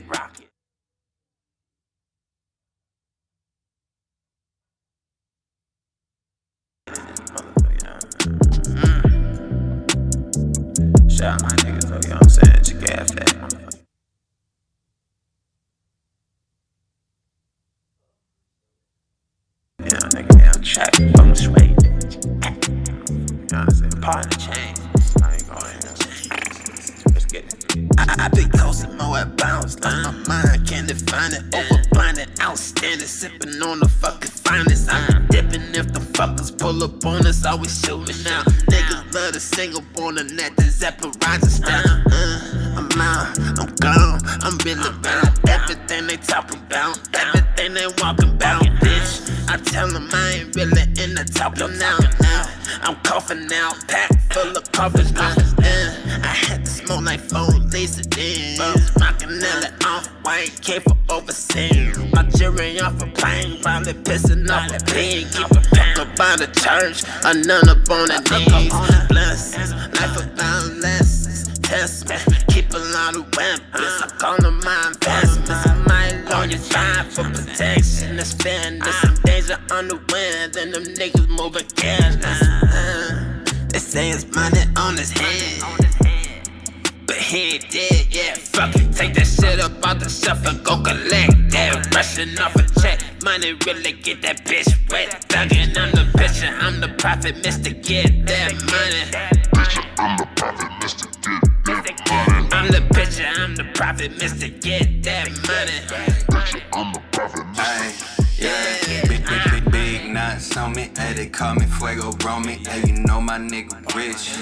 rocket. Shout out my niggas, though, you know what I'm saying? Check out that motherfucker. Yeah, nigga, I'm trapping from the sway. You know what I'm saying? Part of the change. I ain't going to let's get it. I been coasting more at bounce. Lost my mind, can't define it. Over blinded, outstanding. Sipping on the fucking finest. I'm dipping if the fuckers pull up on us. Always shooting out. Niggas love the single born the net. The Zephyrizer style. I'm out, I'm gone. I'm been about everything they talk about. Everything they walk about, bitch. I tell them I ain't really in the talking now. I'm coughing now, packed full of coffee drops. I had to smoke like 4 laser days. Rockin' Nelly off white, came for overseas. My jury off a plane, probably pissing off a pig. Keep a pack up by the church, a nun up on the knees. Blessings, life about lessons. Test me, keep a lot of weapons. I call them my investments. My lawyer trying for protection. That's fairness. Some danger on the wind, and them niggas moving careless. They say it's money on his head, but he ain't dead yet. Fuck it, take that shit up out the shelf and go collect that. Rushing off a check, money really get that bitch wet. Thuggin', I'm the pitcher, I'm the prophet, Mr. Get that money. I'm the prophet, Mr. Get that money. I'm the pitcher, I'm the prophet, Mr. Get that money. I'm the prophet, Mr. Big nuts on me, ayy, they call me Fuego Romy, ayy, you know my nigga rich,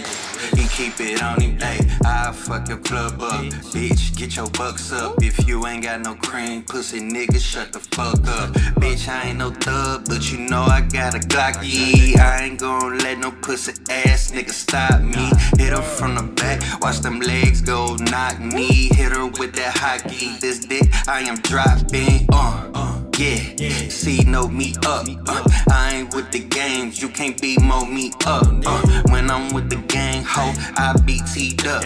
he keep it on him, ayy, I'll fuck your club up, bitch, get your bucks up, if you ain't got no cream, pussy nigga, shut the fuck up, bitch, I ain't no thug, but you know I got a Glocky, I ain't gon' let no pussy ass nigga stop me, hit her from the back, watch them legs go knock me, hit her with that hockey, this dick I am dropping, yeah, see, no me up, I ain't with the games, you can't BMO me up, when I'm with the gang, ho, I be teed up,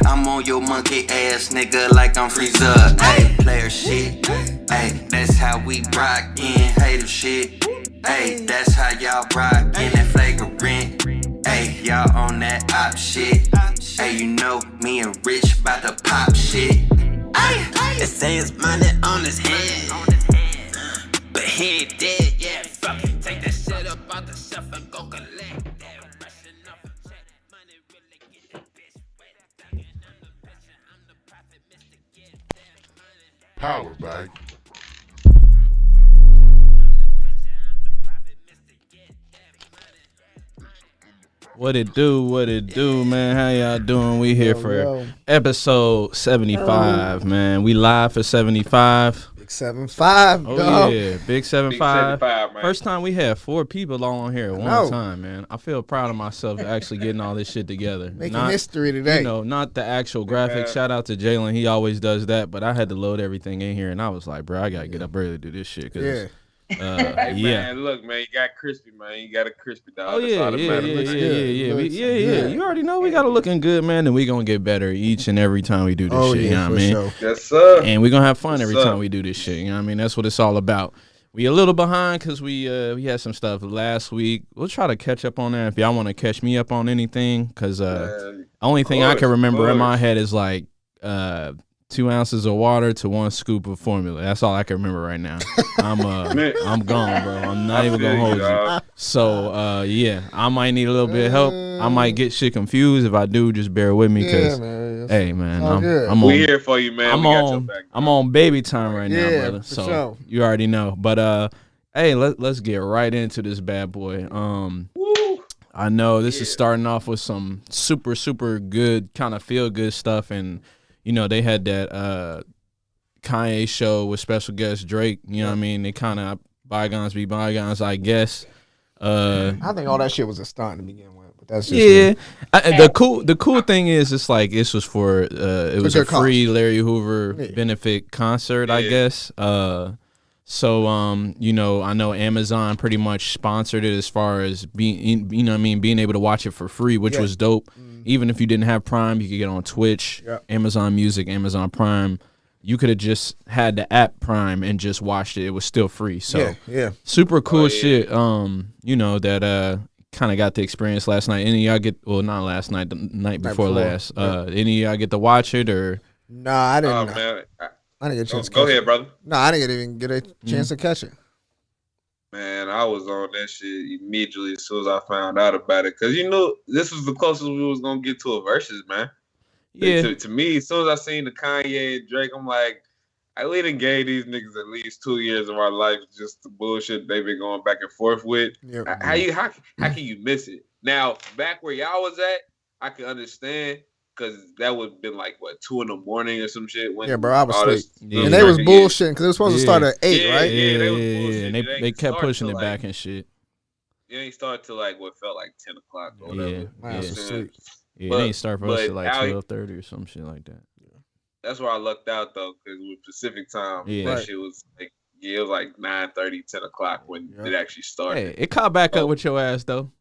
I'm on your monkey ass nigga like I'm Freezer, ayy, player shit, ayy, that's how we rockin', hater shit, ayy, that's how y'all rockin', that flagrant, ayy, y'all on that op shit, ayy, you know me and Rich bout to pop shit, ayy, they say it's money on his head, but he ain't dead yet. Fuck it, take that shit up out the shelf and go collect that. Rushing off a check, money really get that bitch wet. Thuggin', I'm the pitcher, I'm the prophet, Mr. Get that money. Power bag. I'm the pitcher, I'm the prophet, Mr. Get that money. What it do, man? How y'all doing? We here for episode 75, man. We live for 75. Big 75, Oh, dog. yeah. Big 75. 75, man. First time we had 4 people all on here at one time, man. I feel proud of myself actually getting all this shit together. Making history today. You know, not the actual graphics. Shout out to Jalen. He always does that. But I had to load everything in here, and I was like, bro, I got to get up early to do this shit. Yeah. Hey, man, look, man, you got crispy, man. You got a crispy dog. Oh, yeah. You already know we got it looking good, man, and we going to get better each and every time we do this shit, you know what I mean? Sure. Yes, sir. And we're going to have fun every time we do this shit, you know what I mean? That's what it's all about. We a little behind because we had some stuff last week. We'll try to catch up on that if y'all want to catch me up on anything, because only thing I can remember in my head is like 2 ounces of water to 1 scoop of formula. That's all I can remember right now. I'm gone, bro. I'm not even gonna hold you. So yeah, I might need a little bit of help. I might get shit confused. If I do, just bear with me, cause hey, man, I'm we here for you, man. I'm on baby time right now, brother. For So sure. you already know. But hey, let's get right into this bad boy. I know this is starting off with some super good kind of feel good stuff, and you know, they had that Kanye show with special guest Drake. You know what I mean? They kind of bygones be bygones, I guess. I think all that shit was a stunt to begin with. But that's just the cool thing is, it's like this was for it was a free Larry Hoover benefit concert, I guess. So you know, I know Amazon pretty much sponsored it as far as being, you know what I mean, being able to watch it for free, which was dope. Even if you didn't have Prime, you could get on Twitch, Amazon Music, Amazon Prime. You could have just had the app Prime and just watched it. It was still free. So super cool shit. You know, that kind of got the experience last night. Any of y'all get, well, not last night, the night before last. Any of y'all get to watch it or? No, I didn't. Oh, man. I didn't get a chance to Go catch ahead, it. brother. No, I didn't even get a chance to catch it. Man, I was on that shit immediately as soon as I found out about it. Because, you know, this was the closest we was going to get to a versus, man. Yeah. To me, as soon as I seen the Kanye and Drake, I'm like, we done gave these niggas at least 2 years of our life just the bullshit they've been going back and forth with. Yep. How can you miss it? Now, back where y'all was at, I can understand because that would have been like, what, 2 a.m. or some shit? When Bro, I was asleep. Yeah. And they was bullshitting because it was supposed to start at 8, right? Yeah, they was Yeah, bullshit. and they kept pushing it back and shit. It ain't start till like what felt like 10 o'clock or whatever. Yeah, I was asleep. Yeah, it ain't start for us till like 12:30 or some shit like that. That's where I lucked out though, because with Pacific time, that shit was like, it was like 9:30, 10 o'clock when it actually started. Hey, it caught back up with your ass though.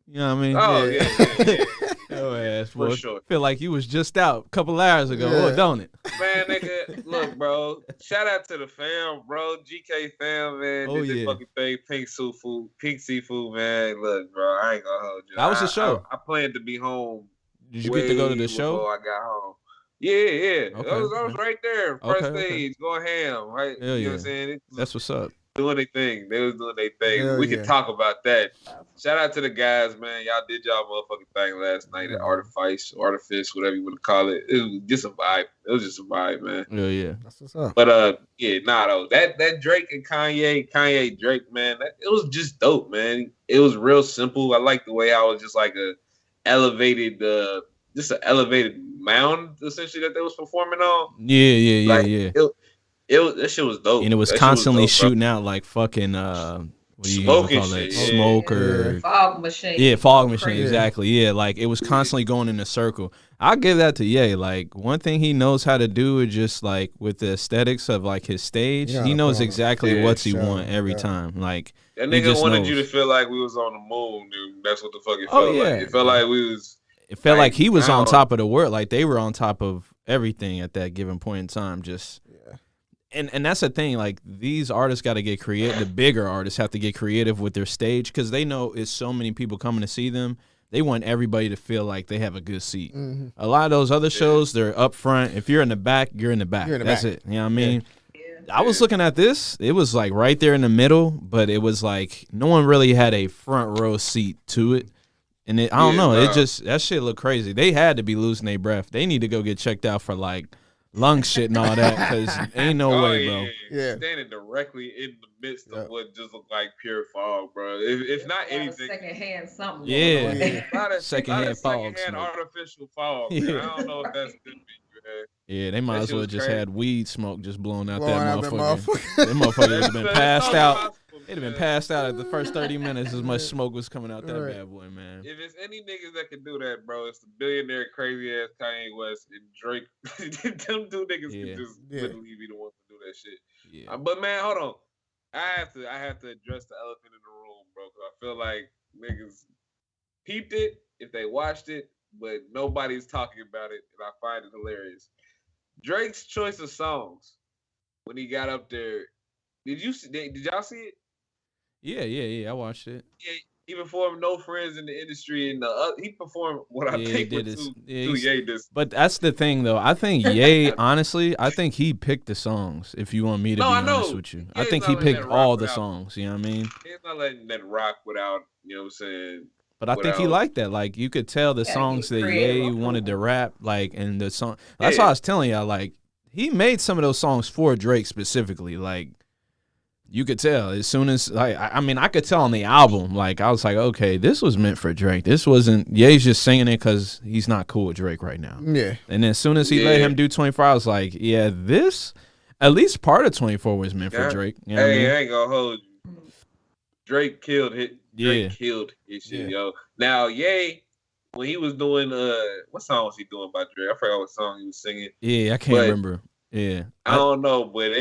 You know what I mean? Oh yeah. Your ass, boy. For sure. Feel like you was just out a couple hours ago, don't it? Man, nigga, look, bro. Shout out to the fam, bro. GK fam, man. Did this fucking thing. Pink seafood, man. Look, bro, I ain't gonna hold you. That was the show. I planned to be home. Did you get to go to the show? Before I got home. Yeah. Okay. I was right there, first stage, going ham, right? Hell you know what I'm saying? That's what's up. Doing their thing. They was doing their thing. Hell we can talk about that. Shout out to the guys, man. Y'all did y'all motherfucking thing last night at Artifice, whatever you want to call it. It was just a vibe. It was just a vibe, man. Yeah. That's what's up. But though. That Drake and Kanye Drake, man, it was just dope, man. It was real simple. I like the way I was just like an elevated mound essentially that they was performing on. Yeah. That shit was dope. And it was constantly shooting out like fucking what do you call that? Smoke or fog machine. Yeah, fog machine, exactly. Yeah, like it was constantly going in a circle. I'll give that to Ye. Like one thing he knows how to do is just like with the aesthetics of like his stage, he knows exactly what he want every time. Like that nigga wanted you to feel like we was on the moon, dude. That's what the fuck it felt like. It felt like we was. It felt like he was on top of the world. Like they were on top of everything at that given point in time. Just. And that's the thing, like these artists got to get creative. The bigger artists have to get creative with their stage because they know it's so many people coming to see them. They want everybody to feel like they have a good seat. Mm-hmm. A lot of those other shows, they're up front. If you're in the back, you're in the back. That's it. You know what I mean? Yeah. I was looking at this. It was like right there in the middle, but it was like no one really had a front row seat to it. And I don't know. It just, that shit looked crazy. They had to be losing their breath. They need to go get checked out for like lung shit and all that because ain't no way, bro. Yeah. Standing directly in the midst of what just looked like pure fog, bro. If not anything. Secondhand something. Secondhand fog. Artificial fog. Man. I don't know if that's good for you, man. Yeah, they might as well just had weed smoke just blowing out that motherfucker. That motherfucker would have been passed out. It'd have been passed out at the first 30 minutes as much smoke was coming out that bad boy, man. If it's any niggas that can do that, bro, it's the billionaire crazy ass Kanye West and Drake. Them two niggas can just literally be the ones to do that shit. Yeah. But man, hold on. I have to address the elephant in the room, bro, because I feel like niggas peeped it if they watched it, but nobody's talking about it, and I find it hilarious. Drake's choice of songs when he got up there. Did y'all see it? Yeah. I watched it. Yeah, he performed "No Friends in the Industry," and he performed what I think were two Ye discs. But that's the thing, though. I think Ye, honestly, I think he picked the songs. If you want me to be honest with you, I think he picked all the songs. You know what I mean? He's not letting that rock without, you know what I'm saying. But I think he liked that. Like you could tell the songs that Ye wanted to rap, like, and the song. That's why I was telling y'all, like, he made some of those songs for Drake specifically, like. You could tell as soon as, like, I mean, I could tell on the album, like, I was like, okay, this was meant for Drake. This wasn't, Ye's just singing it because he's not cool with Drake right now. Yeah. And then as soon as he let him do 24, I was like, yeah, this, at least part of 24 was meant for Drake. You know what I mean? I ain't gonna hold you. Drake killed his shit, yo. Now, Ye, when he was doing, what song was he doing by Drake? I forgot what song he was singing. Yeah, I can't remember. Yeah. I don't know, but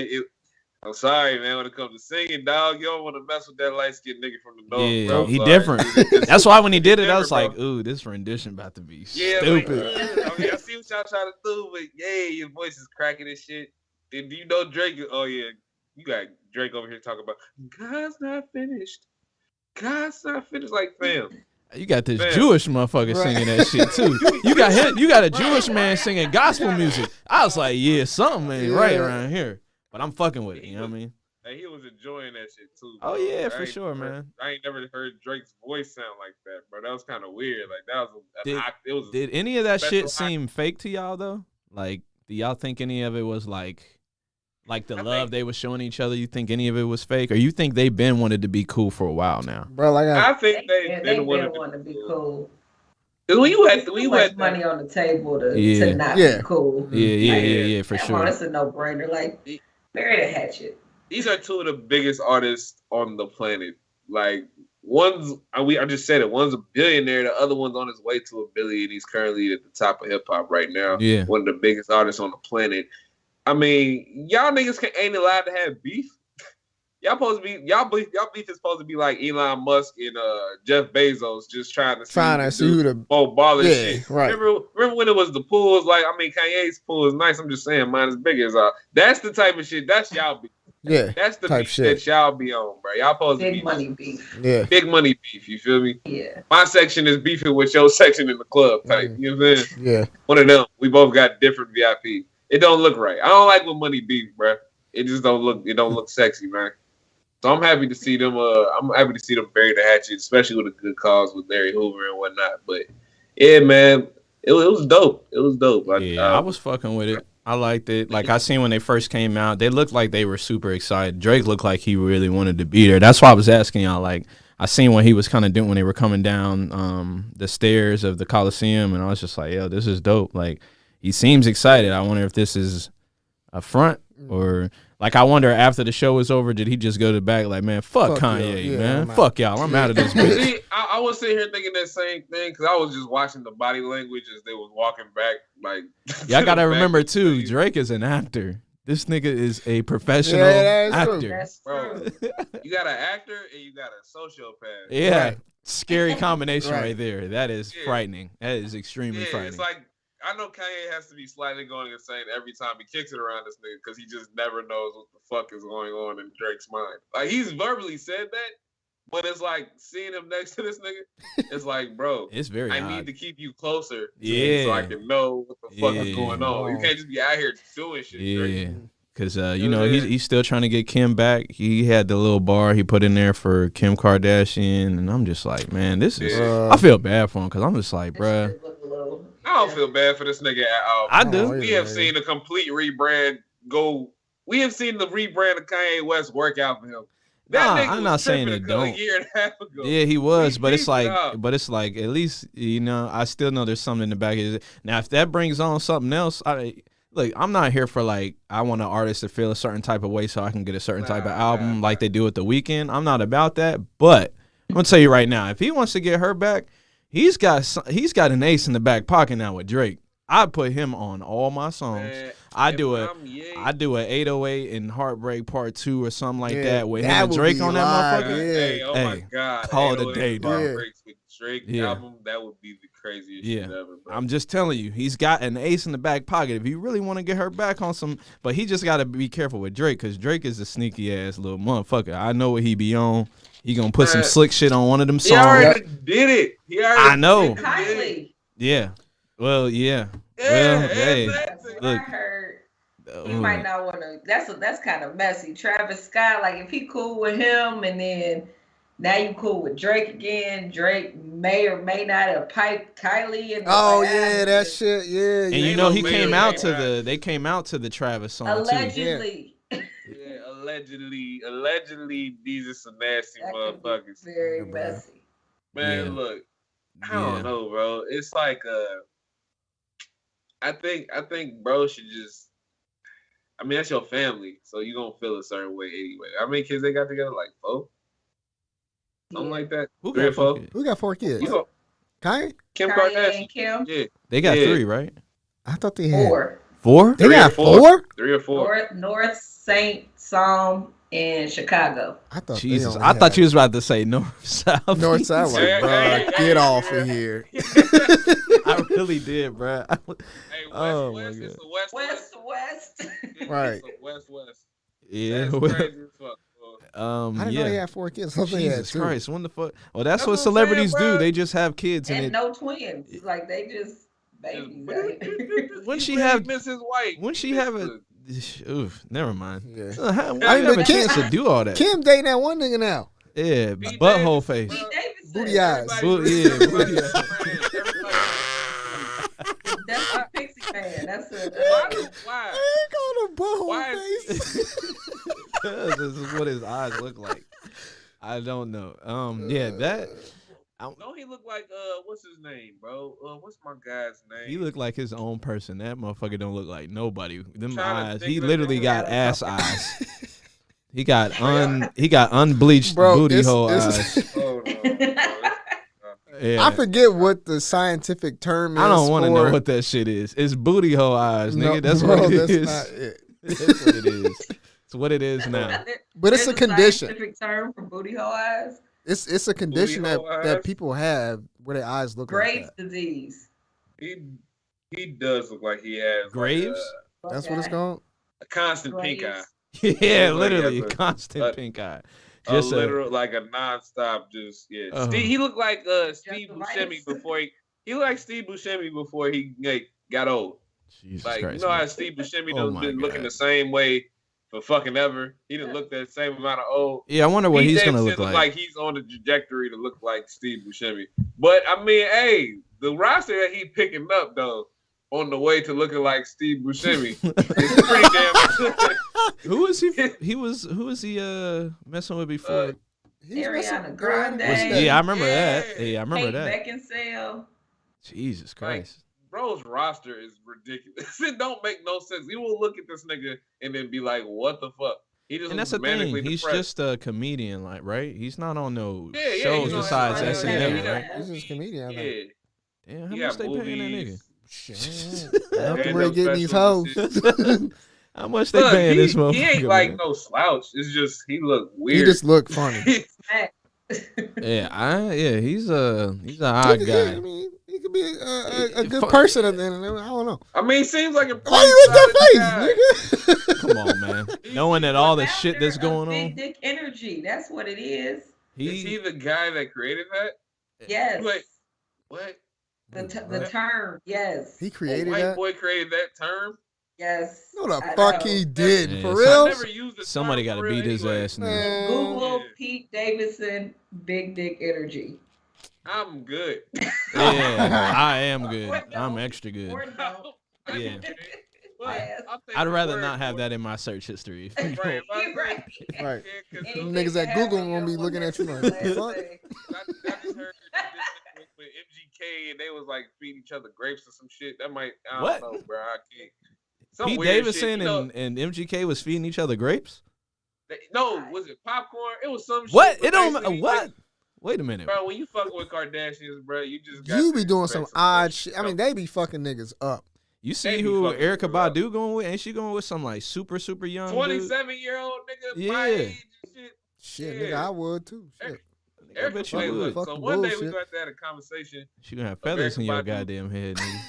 I'm sorry, man. When it comes to singing, dog, you don't want to mess with that light skinned nigga from the north. Yeah, bro. he different. That's why when he did it, I was like, ooh, this rendition about to be stupid. Like, I see what y'all trying to do, but yeah, your voice is cracking and shit. And do you know Drake? Oh yeah, you got Drake over here talking about God's not finished. God's not finished. Like, fam. You got this Jewish motherfucker singing that shit too. You got a Jewish man singing gospel music. I was like, yeah, something ain't right around here. But I'm fucking with it, you know what I mean? Hey, he was enjoying that shit too. Bro. Oh yeah, for sure, man. I ain't never heard Drake's voice sound like that, bro. That was kind of weird. Like did any of that shit seem fake to y'all though? Like, do y'all think any of it was like the love they were showing each other? You think any of it was fake, or you think they've been wanted to be cool for a while now? Bro, I think they been wanted to be cool. When you had money on the table to not be cool. Yeah, for sure. It's a no-brainer. Like, bury the hatchet. These are two of the biggest artists on the planet. Like, I just said it. One's a billionaire. The other one's on his way to $1 billion. He's currently at the top of hip hop right now. Yeah, one of the biggest artists on the planet. I mean, y'all niggas ain't allowed to have beef. Y'all beef is supposed to be like Elon Musk and Jeff Bezos just trying to see who the baller shit. Right. Remember when it was the pools? Like, I mean, Kanye's pool is nice. I'm just saying, mine is bigger as all. That's the type of shit. That's y'all beef. Yeah. That's the type beef shit that y'all be on, bro. Y'all supposed big to be money beef. Yeah. Big money beef. You feel me? Yeah. My section is beefing with your section in the club type. You know what I'm saying? Yeah. One of them. We both got different VIP. It don't look right. I don't like when money beef, bro. It just don't look. It don't look sexy, man. So I'm happy to see them. I'm happy to see them bury the hatchet, especially with a good cause with Larry Hoover and whatnot. But yeah, man, it was dope. It was dope. I was fucking with it. I liked it. Like, I seen when they first came out, they looked like they were super excited. Drake looked like he really wanted to be there. That's why I was asking y'all. Like, I seen what he was kind of doing when they were coming down the stairs of the Coliseum, and I was just like, yo, this is dope. Like, he seems excited. I wonder if this is a front or, like, I wonder after the show was over, did he just go to the back like, man, fuck Kanye, man. Fuck y'all. I'm out of this bitch. See, I was sitting here thinking that same thing because I was just watching the body language as they was walking back. Like, y'all got to remember, too, Drake is an actor. This nigga is a professional actor. That's true. You got an actor and you got a sociopath. Yeah. Right. Scary combination right there. That is frightening. That is extremely frightening. It's like, I know Kanye has to be slightly going insane every time he kicks it around this nigga because he just never knows what the fuck is going on in Drake's mind. Like, he's verbally said that, but it's like seeing him next to this nigga, it's like, bro, it's very I odd. need to keep you closer to me so I can know what the fuck is going on. You can't just be out here doing shit. Yeah. Because, you know, he's still trying to get Kim back. He had the little bar he put in there for Kim Kardashian. And I'm just like, man, this is... I feel bad for him because I'm just like, bruh. I don't feel bad for this nigga at all. I do. We have seen a complete rebrand go... We have seen the rebrand of Kanye West work out for him. I'm not saying it don't. A year and a half ago. Yeah, he was, but it's like, at least, you know, I still know there's something in the back of his... Now, if that brings on something else... Look, I'm not here for, like, I want an artist to feel a certain type of way so I can get a certain type of album like they do at The Weeknd. I'm not about that, but I'm going to tell you right now, if he wants to get her back, he's got an ace in the back pocket now with Drake. I put him on all my songs. Man, I do a 808 and Heartbreak Part 2 or something like that with him and Drake on that motherfucker. Hey, oh my God. Call it a day, dude. Heartbreaks with Drake album, that would be the craziest shit ever, bro. I'm just telling you, he's got an ace in the back pocket. If you really want to get her back on some, but he just got to be careful with Drake because Drake is a sneaky ass little motherfucker. I know what he be on. He gonna put some slick shit on one of them songs. He already did it. I know. Kylie. Yeah. Well, yeah. Well, hey. Look. I heard he might not want to. That's kind of messy. Travis Scott, like if he cool with him, and then now you cool with Drake again. Drake may or may not have piped Kylie. And that shit. Yeah. And you know he came out to the. They came out to the Travis song allegedly. Too. Allegedly, these are some nasty motherfuckers. Very messy. Man, look, I don't know, bro. It's like I think bro should just. I mean, that's your family, so you gonna feel a certain way anyway. How many kids they got together? Like 4, something like that. Who got 4 kids? Who got 4 kids? Kanye? Kim Kanye Kardashian. And Kim? Yeah, they got 3, right? I thought they had 4? They got 4? 3 or 4. North, Saint, Psalm, and Chicago. I thought Jesus, I thought you was about to say North South. North South. Like, bro, get off of here. I really did, bro. Hey, West, it's a West. Right. It's a West. Yeah. That's crazy as fuck. I didn't know he had 4 kids. Jesus Christ, when the fuck? Well, that's what what I'm celebrities saying, do. bro. They just have kids And and no twins. Like they just babies. when she really have Mrs. White. when she have a oof, never mind. Yeah. So how I you mean, have a but Kim- chance to do all that? Kim dating that one nigga now. Yeah, Pete butthole Davidson, face. bro. Booty eyes. Everybody's Yeah, friend, booty everybody's eyes. friend. That's a Pixie fan. That's a Why? I ain't called a butthole Why face. Because this is what his eyes look like. I don't know. Yeah, that Don't he look like what's his name, bro? What's my guy's name? he looked like his own person. That motherfucker don't look like nobody. Them Trying to eyes, think he of literally the got name. ass eyes. He got unbleached Bro, booty it's- hole it's- eyes. Hold on. Yeah. I forget what the scientific term is. I don't want to for know what that shit is. It's booty hole eyes, nigga. No, That's bro, what it that's is. not it. That's what it is. It's what it is now. But it's There's a condition. Scientific term for booty hole eyes. It's a condition Booty hole that eyes? people have where their eyes look Graves' like that. disease. He does look like he has Graves? That's what it's called. a constant pink eye. Graves. Yeah, Look like literally he has a- constant pink eye. A Just literal, like a nonstop, just Steve, he looked like Steve Buscemi before he looked like Steve Buscemi before he got old. Jesus Like Christ, you know man. how Steve Buscemi Oh done my been looking God. the same way for fucking ever. He didn't look that same amount of old. Yeah, I wonder what Pete he's gonna Davidson look look like. he's on the trajectory to look like Steve Buscemi. But I mean, hey, the roster that he picking up though, on the way to looking like Steve Buscemi, is pretty damn good. Who is he? Who was he messing with before? He's messing Ariana with Grande. What's that? Yeah, I remember Yeah. that. Yeah, I remember Kate that. Beckinsale. Jesus Christ. Bro's roster is ridiculous. It don't make no sense. You will look at this nigga and then be like, "What the fuck?" He just And that's the looks thing. manically He's depressed. just a comedian, like, right? He's not on no Yeah, shows he's on besides SNL, SNL, yeah, right? He's just a comedian. I think. Yeah, Damn, how he much got they paying that nigga? movies. Shit. That's Yeah, where he no getting these specials hoes. and How much they Look, paying this he motherfucker? ain't like man? no slouch. It's just he look He weird. just look funny. Yeah, he's an odd I guy. mean, he could be a good Fuck. person at the end of the day. I don't know. I mean, he seems like a Why you with that face, nigga? Come on, man. Knowing that all the shit that's going Big on, dick energy. That's what it is. Is he the guy that created that? Yes. Wait, what? The term. Yes. He A created white that. boy created that term? Yes. No, the I fuck know. he did. Yeah, For so- I real? never used the somebody term got to for real beat his anyway. ass now. Man. Google Yeah. Pete Davidson, big dick energy. I'm good. Yeah, I am good. Or no. I'm extra good. Or no. Yeah. I'll take I'd your rather word not have for that in my search history. it. Right, if I You're right. Right. Yeah, 'cause Them niggas at Google won't be looking at you like, what the fuck? I just heard this with MGK and they was like feeding each other grapes or some shit. That might I What? don't know, bro. I can't. Some Pete weird Davidson shit, you know, and MGK was feeding each other grapes. no, was it popcorn? It was some shit. What? but It don't. basically, What? like, Wait a minute. bro, when you fucking with Kardashians, bro, you just got You to be doing some expect odd shit. shit. I mean, they be fucking niggas up. You They see be who fucking Erica people up. Badu going with? Ain't she going with some like super young dude? 27-year-old nigga, my Yeah. age and shit. Shit, Yeah. nigga, I would too. Shit. I Erica, bet hey, you look, would. so Fucking one day we bullshit. got to have a conversation She gonna have feathers in your Erica Badu. goddamn head, nigga.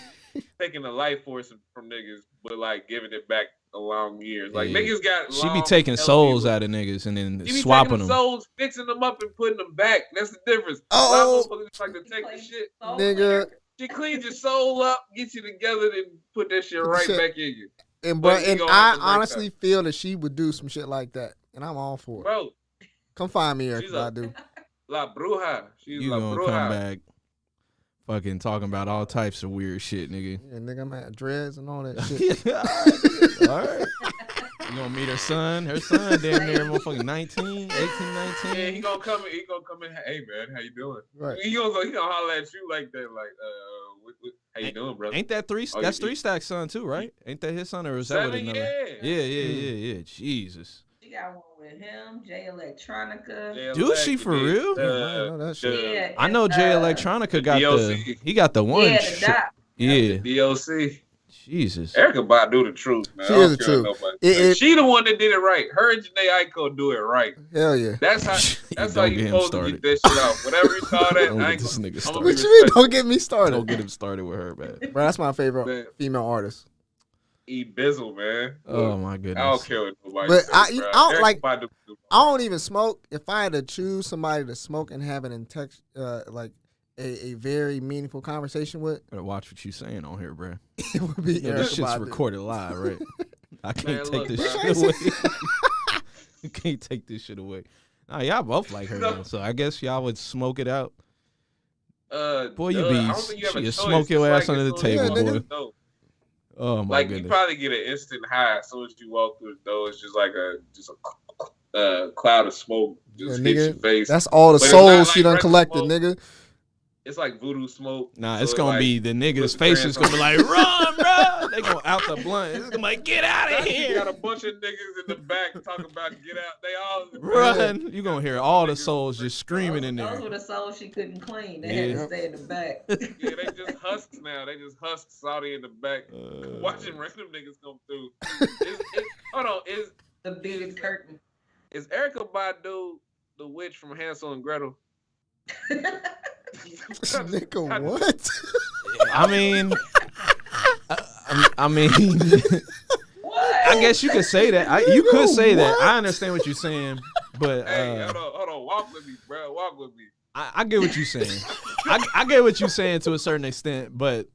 taking the life force from niggas, but like giving it back along years. Like Yeah. niggas got. She be long, taking healthy souls lives. out of niggas and then She be swapping taking them. souls, fixing them up, and putting them back. That's the difference. Oh. A lot of motherfuckers like to take the shit. Nigga. She cleans your soul up, get you together, then put that shit right Shit. back in you, And But bro, you and gonna I have to break honestly feel that she would do some shit like that, and I'm all for it. bro. Come find me, Erica She's a- Badu. La Bruja. She's You La gonna Bruja. come back, fucking talking about all types of weird shit, nigga. Yeah, nigga, I'm at dreads and all that shit. All right. You gonna meet her son? Her son damn near motherfucking 19, 18, 19. Yeah, he gonna come in. Hey man, how you doing? Right. He gonna holler at you like that, like how you doing, brother? Ain't that three? Oh, That's you- 3 Stack's son too, right? Ain't that his son or is that what Seven, another? yeah. Yeah. Jesus. She got one with him, Jay Electronica. Yeah, Dude, she for real? I know that shit. Yeah, I know and, Jay Electronica got DOC. he got the one. Yeah, the shit. doc. Yeah. DOC. Jesus. Erykah Badu the truth, man. She is the truth. She the one that did it right. Her and Janae Aiko do it right. Hell yeah. That's how you supposed to get this shit off. Whatever you call that, Don't get this nigga started. What you mean? Don't get me started. Don't get him started with her, man. Bro, that's my favorite female artist. Bizzle, man. Oh my goodness. I don't care what nobody But says, I don't even smoke. If I had to choose somebody to smoke and have an like a very meaningful conversation with, Better watch what you saying on here, bro. it would be This shit's Erykah Badu. recorded live, right? I can't take this bro. shit away. You can't take this shit away. Nah, y'all both like her, though, so I guess y'all would smoke it out. Boy, you be smoke your ass under the table, boy. Oh my goodness. You probably get an instant high as soon as you walk through the door. It's just like a cloud of smoke just hits your face. That's all the souls she done collected, nigga. It's like voodoo smoke. Nah, it's gonna be the niggas' faces gonna be like, run, bro. They gonna out the blunt. It's gonna be like, get out of here. You got a bunch of niggas in the back talking about get out. They all run. You gonna hear all the souls just screaming in there. Those were the souls she couldn't clean. They had to stay in the back. Yeah, they just husks now. They just husk Saudi in the back, watching random niggas come through. Hold on, is the big curtain? Is Erykah Badu the witch from Hansel and Gretel? Nigga, what? I mean, I guess you could say that. You could say that. I understand what you're saying, but hey, hold on, walk with me, bro. Walk with me. I get what you're saying. I get what you're saying to a certain extent, but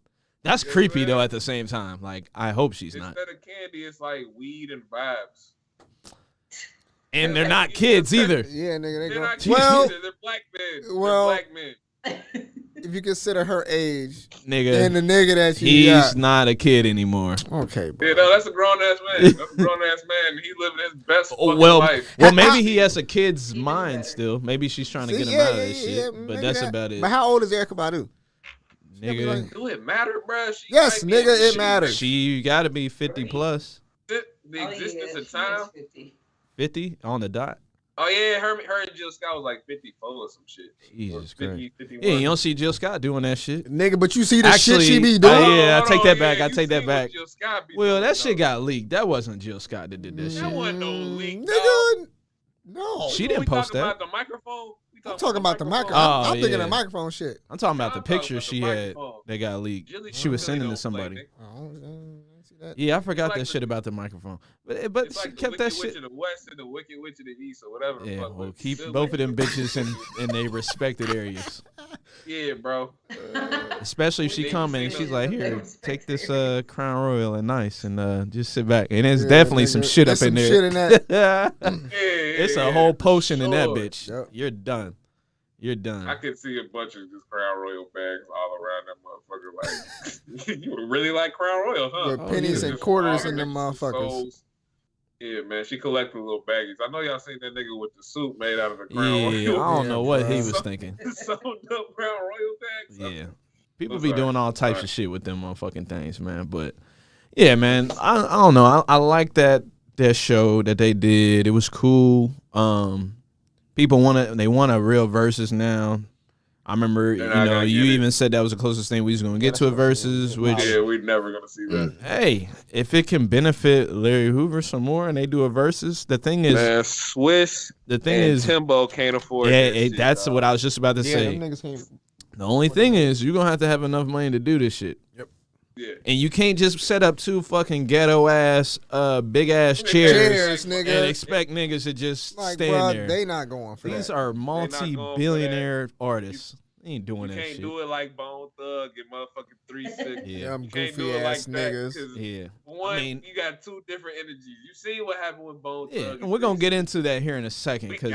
that's creepy though. At the same time, like I hope she's not. Instead of candy, it's like weed and vibes. And they're not kids either. Yeah, nigga, they're not kids either. They're black men. Well, they're black men. If you consider her age, nigga, and the nigga that he's not a kid anymore. Okay, bro. Yeah, no, that's a grown ass man. That's a grown ass man. He living his best fucking life. Well, maybe he has a kid's mind still. Maybe she's trying to get him out of this shit. But that's about it. But how old is Erykah Badu? Nigga, do it matter, bro? Yes, nigga, it matters. She got to be 50 plus. The existence of time. 50 on the dot. Oh yeah, her and Jill Scott was like 54 or some shit. Jesus 50, Christ. Yeah, you don't see Jill Scott doing that shit. Nigga, but you see the shit she be doing. Yeah, I take that back. I take that back. Well, that shit though. Got leaked. That wasn't Jill Scott that did this shit. That wasn't no leak, nigga. No. She didn't post that. About the microphone? I'm talking about the microphone. Oh, I'm thinking of microphone shit. I'm talking about the picture she had that got leaked. She was sending to somebody. Yeah, I forgot that shit about the microphone. But she like kept that shit. Witch of the West and the Wicked Witch of the East or whatever. Yeah, well, keep both of them bitches in their respected areas. Yeah, bro. Especially if she come and she's like, here, take this Crown Royal and nice and just sit back. And there's definitely some shit up in there. Shit in that. It's a whole potion in that bitch. Yep. You're done. You're done. I could see a bunch of just Crown Royal bags all around that motherfucker. Like, you really like Crown Royal, huh? With pennies and quarters in them motherfuckers. Yeah, man, she collected little baggies. I know y'all seen that nigga with the suit made out of a Crown Royal. Yeah, I don't know what he was thinking. Sewn up Crown Royal bags. Yeah. People be doing all types of shit with them motherfucking things, man. But, yeah, man, I don't know. I like that show that they did. It was cool. People want a real versus now. I remember, you even said that was the closest thing we was gonna get to a versus. Which we're never gonna see that. Hey, if it can benefit Larry Hoover some more and they do a versus, the thing is, man, Swiss. The thing is, Timbo can't afford. Yeah, that's what I was just about to say. The only thing is, you're gonna have enough money to do this shit. Yep. Yeah. And you can't just set up two fucking ghetto ass, big ass chairs nigga, and expect niggas to just stand there. They not going for These that. are multi-billionaire artists. They ain't doing that shit. You can't do it like Bone Thug and motherfucking 3-6. Yeah, I'm goofy do it ass like niggas. Yeah. One, you got two different energies. You see what happened with Bone Thug. Yeah, and we're gonna get into that here in a second because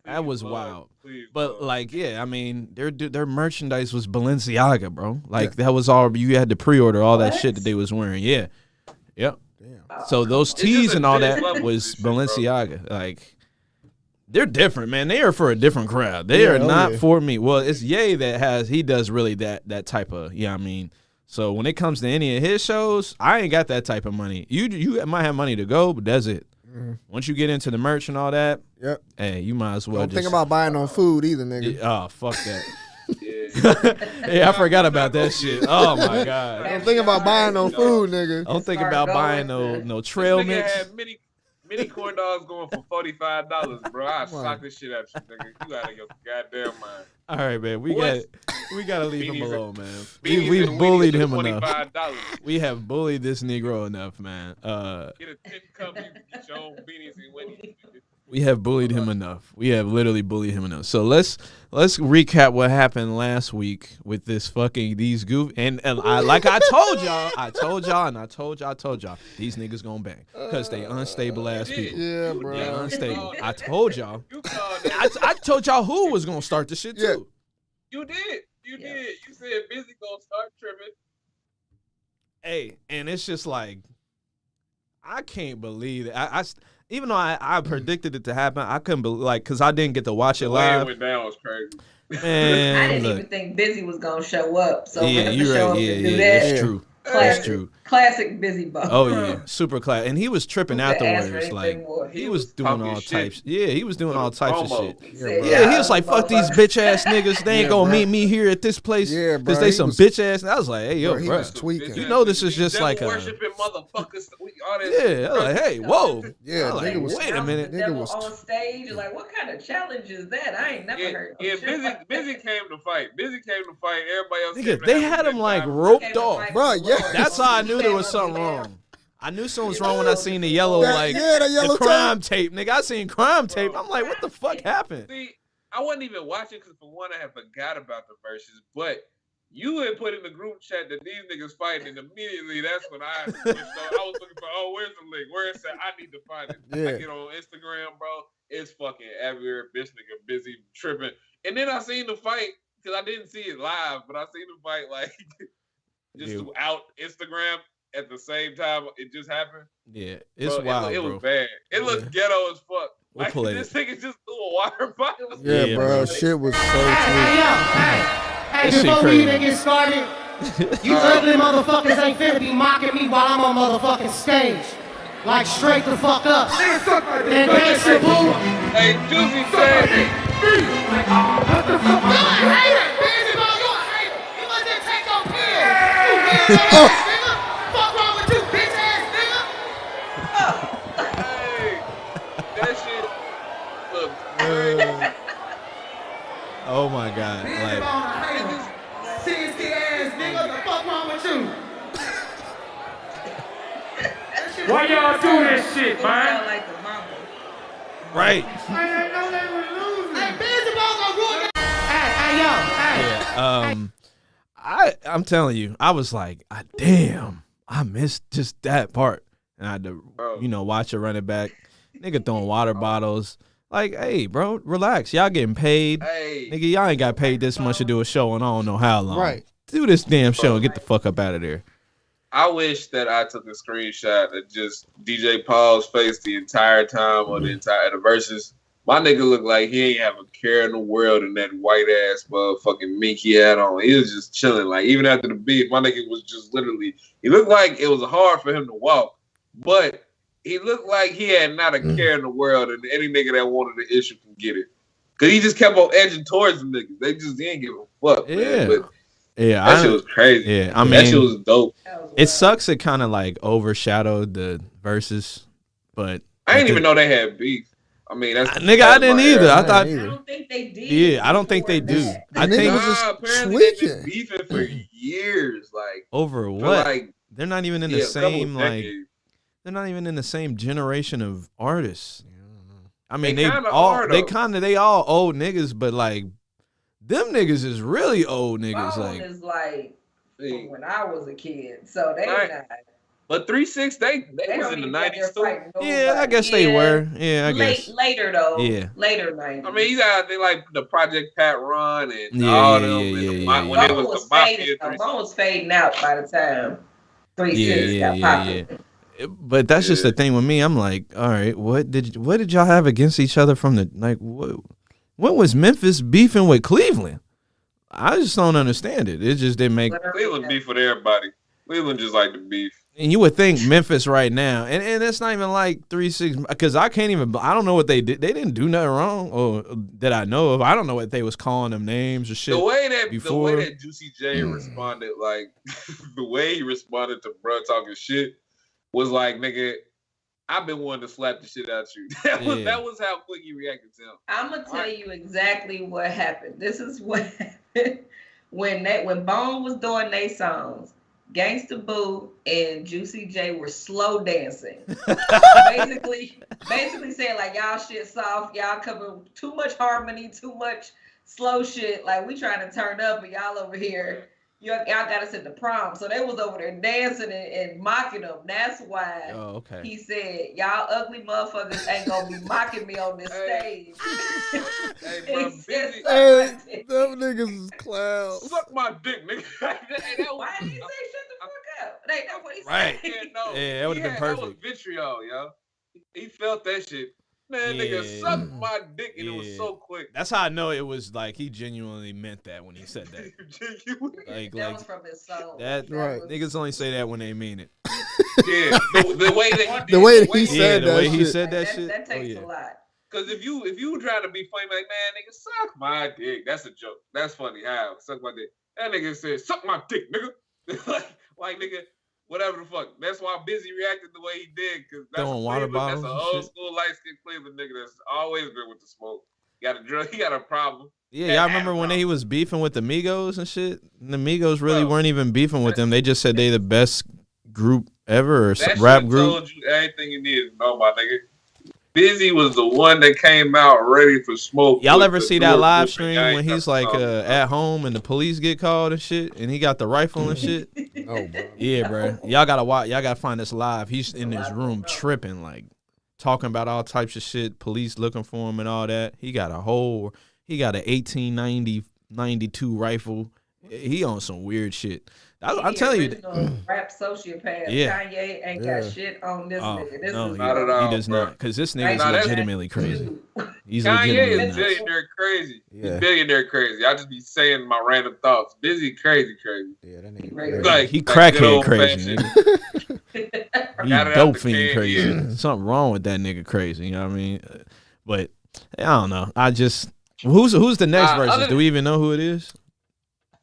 that was wild. But like, yeah, I mean, their merchandise was Balenciaga, bro. Like that was all you had to pre-order all that shit that they was wearing. Yeah, yep. Damn. So those tees and all that was Balenciaga. Like. They're different, man. They are for a different crowd. They are not for me. Well, it's Ye that he does really that type of, I mean. So when it comes to any of his shows, I ain't got that type of money. You might have money to go, but that's it. Mm-hmm. Once you get into the merch and all that, hey, you might as well don't think about buying no food either, nigga. Oh, fuck that. Yeah, I forgot about that shit. Oh my god. I'm thinking about buying no food, nigga. I'm thinking about buying no trail This nigga mix. had mini corn dogs going for $45, bro. I sock this shit at you, nigga. You out of your goddamn mind. All right, man. We gotta leave him alone, man. Beanies We've and bullied weenies him for enough. $25. We have bullied this Negro enough, man. Get a 10 cup, you get your own beanies and weenies. We have bullied him enough. We have literally bullied him enough. So let's recap what happened last week with these goof and I told y'all, these niggas gonna bang because they unstable ass people. Yeah, bro. They unstable. I told y'all. I told y'all who was gonna start the shit too. You did. You said Busy gonna start tripping. Hey, and it's just like I can't believe it. I even though I predicted it to happen, I couldn't believe because I didn't get to watch it live. It went down was crazy. Man, I didn't even think Busy was gonna show up. So yeah, you're right. Yeah, that's true. That's true. Classic Busy Bone. Oh yeah, super class. And he was tripping afterwards. Like he was doing all types. Yeah, he was doing all types of shit. Yeah, he was like, "Fuck these bitch ass niggas. They ain't gonna meet me here at this place because they some bitch ass." And I was like, "Hey, yo, bro, you know this is just like a worshiping motherfuckers." Yeah, like, hey, whoa. Yeah, like, nigga was, wait a minute. Nigga was on stage. Like, what kind of challenge is that? I ain't never heard. Yeah, Busy came to fight. Everybody else. Nigga, they had him like roped off, bro. Yeah. That's how I knew there was something wrong. I knew something was wrong when I seen the yellow, the crime tape. Nigga, I seen crime tape. I'm like, what the fuck happened? See, I wasn't even watching because for one, I had forgot about the verses. But you had put in the group chat that these niggas fighting, and immediately that's when I switched on. I was looking for, where's the link? Where is that? I need to find it. Yeah. I get on Instagram, bro. It's fucking everywhere. Bitch nigga busy tripping. And then I seen the fight because I didn't see it live, but I seen the fight like just out Instagram at the same time it just happened. Yeah, it's wild, it bro. was bad. It looked ghetto as fuck. We'll Like play this it. nigga just threw a water bottle. Yeah, bro. Shit was so Hey, before we even get started, you ugly motherfuckers ain't finna be mocking me while I'm on motherfucking stage. Like, straight the fuck up. And dance your boo. Hey, Juicy said. What the fuck? You're a hater. Busy ball, you're a hater. You must just take your pills. You bitch ass nigga. Fuck wrong with you, bitch ass nigga. Hey, that shit look crazy. Oh my god. Busy Like, ball, a hater. CST ass nigga. The fuck wrong with you? Why y'all do this shit, man? Like the mama. right. I didn't know they were losing. Hey, Busy ball gonna ruin the... Hey, yo, hey. Yeah, I'm telling you, I was like, damn, I missed just that part. And I had to, watch it run it back. Nigga throwing water bottles. Like, hey, bro, relax. Y'all getting paid. Hey. Nigga, y'all ain't got paid this much to do a show and I don't know how long. Right. Do this damn show and get the fuck up out of there. I wish that I took a screenshot of just DJ Paul's face the entire time or the verses. My nigga looked like he ain't have a care in the world in that white ass motherfucking mink he had on. He was just chilling. Like, even after the beat, my nigga was just literally, he looked like it was hard for him to walk, but he looked like he had not a care in the world, and any nigga that wanted the issue can get it. Because he just kept on edging towards them niggas. They just didn't give a fuck, man. But that shit was crazy. Yeah, I mean, that shit was dope. It sucks it kind of like overshadowed the verses, but I didn't even know they had beef. I mean, that's nigga, I didn't either. I thought, I don't think they did. yeah, I don't think they do. I think was just apparently tweaking. they've been beefing for years, like over what? like They're not even in the a couple same like. decades. They're not even in the same generation of artists. I mean, They they kinda all are, they though. they all old niggas, but like them niggas is really old niggas. Bone Like is like See, from when I was a kid, so they Right. not. But 3-6, they was in the 90s too. yeah, I guess they were. Yeah, I guess. Later though. Yeah. Later 90s. I mean, you got they like the Project Pat Run and Yeah, all yeah, them. yeah, and yeah, the, yeah, when yeah. it Bone was was the Mafia. fading. 3-6. Bone was fading out by the time 3-6 got popular. But that's just the thing with me. I'm like, all right, what did y'all have against each other from the like? What was Memphis beefing with Cleveland? I just don't understand it. It just didn't make. Cleveland beef with everybody. Cleveland just like to beef. And you would think Memphis right now, and it's not even like 3-6, because I don't know what they did. They didn't do nothing wrong, or that I know of. I don't know what they was calling them names or shit. The way that Juicy J responded, like the way he responded to bruh talking shit was like, nigga, I've been wanting to slap the shit out you. That was how quick he reacted to him. I'm gonna tell you exactly what happened. This is what happened when Bone was doing their songs. Gangsta Boo and Juicy J were slow dancing. basically saying like, y'all shit soft, y'all cover too much harmony, too much slow shit. Like, we trying to turn up and y'all over here, y'all got us at the prom. So they was over there dancing and mocking them. That's why he said, y'all ugly motherfuckers ain't gonna be mocking me on this stage. Hey, them niggas is clowns. Suck my dick, nigga. Why did he say shut the fuck up? That's what he said. Right. Yeah, that would have been perfect. That was vitriol, yo. He felt that shit. Man, nigga, suck my dick, and it was so quick. That's how I know it was like he genuinely meant that when he said that. That was from his soul. Niggas only say that when they mean it. Yeah, the way that he said that. The way he said that shit. That takes a lot. Because if you trying to be funny, like, man, nigga, suck my dick. That's a joke. That's funny. How suck my dick? That nigga said, suck my dick, nigga. like nigga. Whatever the fuck. That's why Busy reacted the way he did. Because that's an old school light-skinned Cleveland nigga that's always good with the smoke. He got a problem. Yeah, y'all remember when he was beefing with the Migos and shit? And the Migos really weren't even beefing with them. They just said they the best group ever, or rap group. Told you everything you needed to know, my nigga. Busy was the one that came out ready for smoke. Y'all ever see that live stream when he's like at home and the police get called and shit, and he got the rifle and shit? Oh, bro. Yeah, bro. Y'all gotta watch. Y'all gotta find this live. He's in his room tripping, like talking about all types of shit. Police looking for him and all that. He got an 1892 rifle. He on some weird shit. I'm telling you, rap sociopath. Yeah. Kanye ain't got shit on this nigga. This is not at all. He does not, because this nigga is legitimately crazy. He's Kanye is billionaire crazy. Yeah. He's billionaire crazy. I just be saying my random thoughts. Busy crazy. Yeah, that nigga crazy. Like, he crackhead crazy. Nigga. He dope fiend crazy. Yeah. Something wrong with that nigga crazy. You know what I mean? But I don't know. Who's the next versus? Do we even know who it is?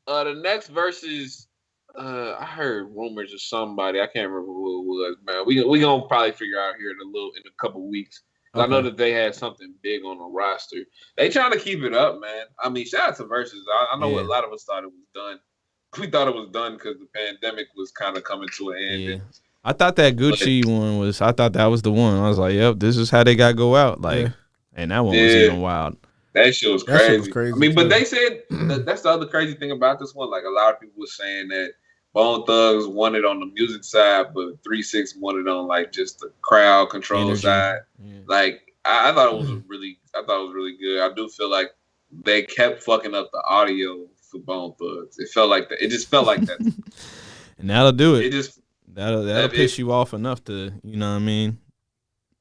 The next versus. I heard rumors of somebody. I can't remember who it was, man. We gonna probably figure out here in a couple weeks. Okay. I know that they had something big on the roster. They trying to keep it up, man. I mean, shout out to Versus. I know a lot of us thought it was done. We thought it was done because the pandemic was kind of coming to an end. Yeah. I thought that Gucci one was. I thought that was the one. I was like, yep, this is how they got to go out. Like, and that one was even wild. That shit was crazy. I mean, but they said that's the other crazy thing about this one. Like, a lot of people were saying that Bone Thugs won it on the music side, but 3-6 won it on like just the crowd control side. Yeah. Like, I thought it was really good. I do feel like they kept fucking up the audio for Bone Thugs. It felt like that. It just felt like that. And that'll do it. It just that'll piss you off enough to, you know what I mean?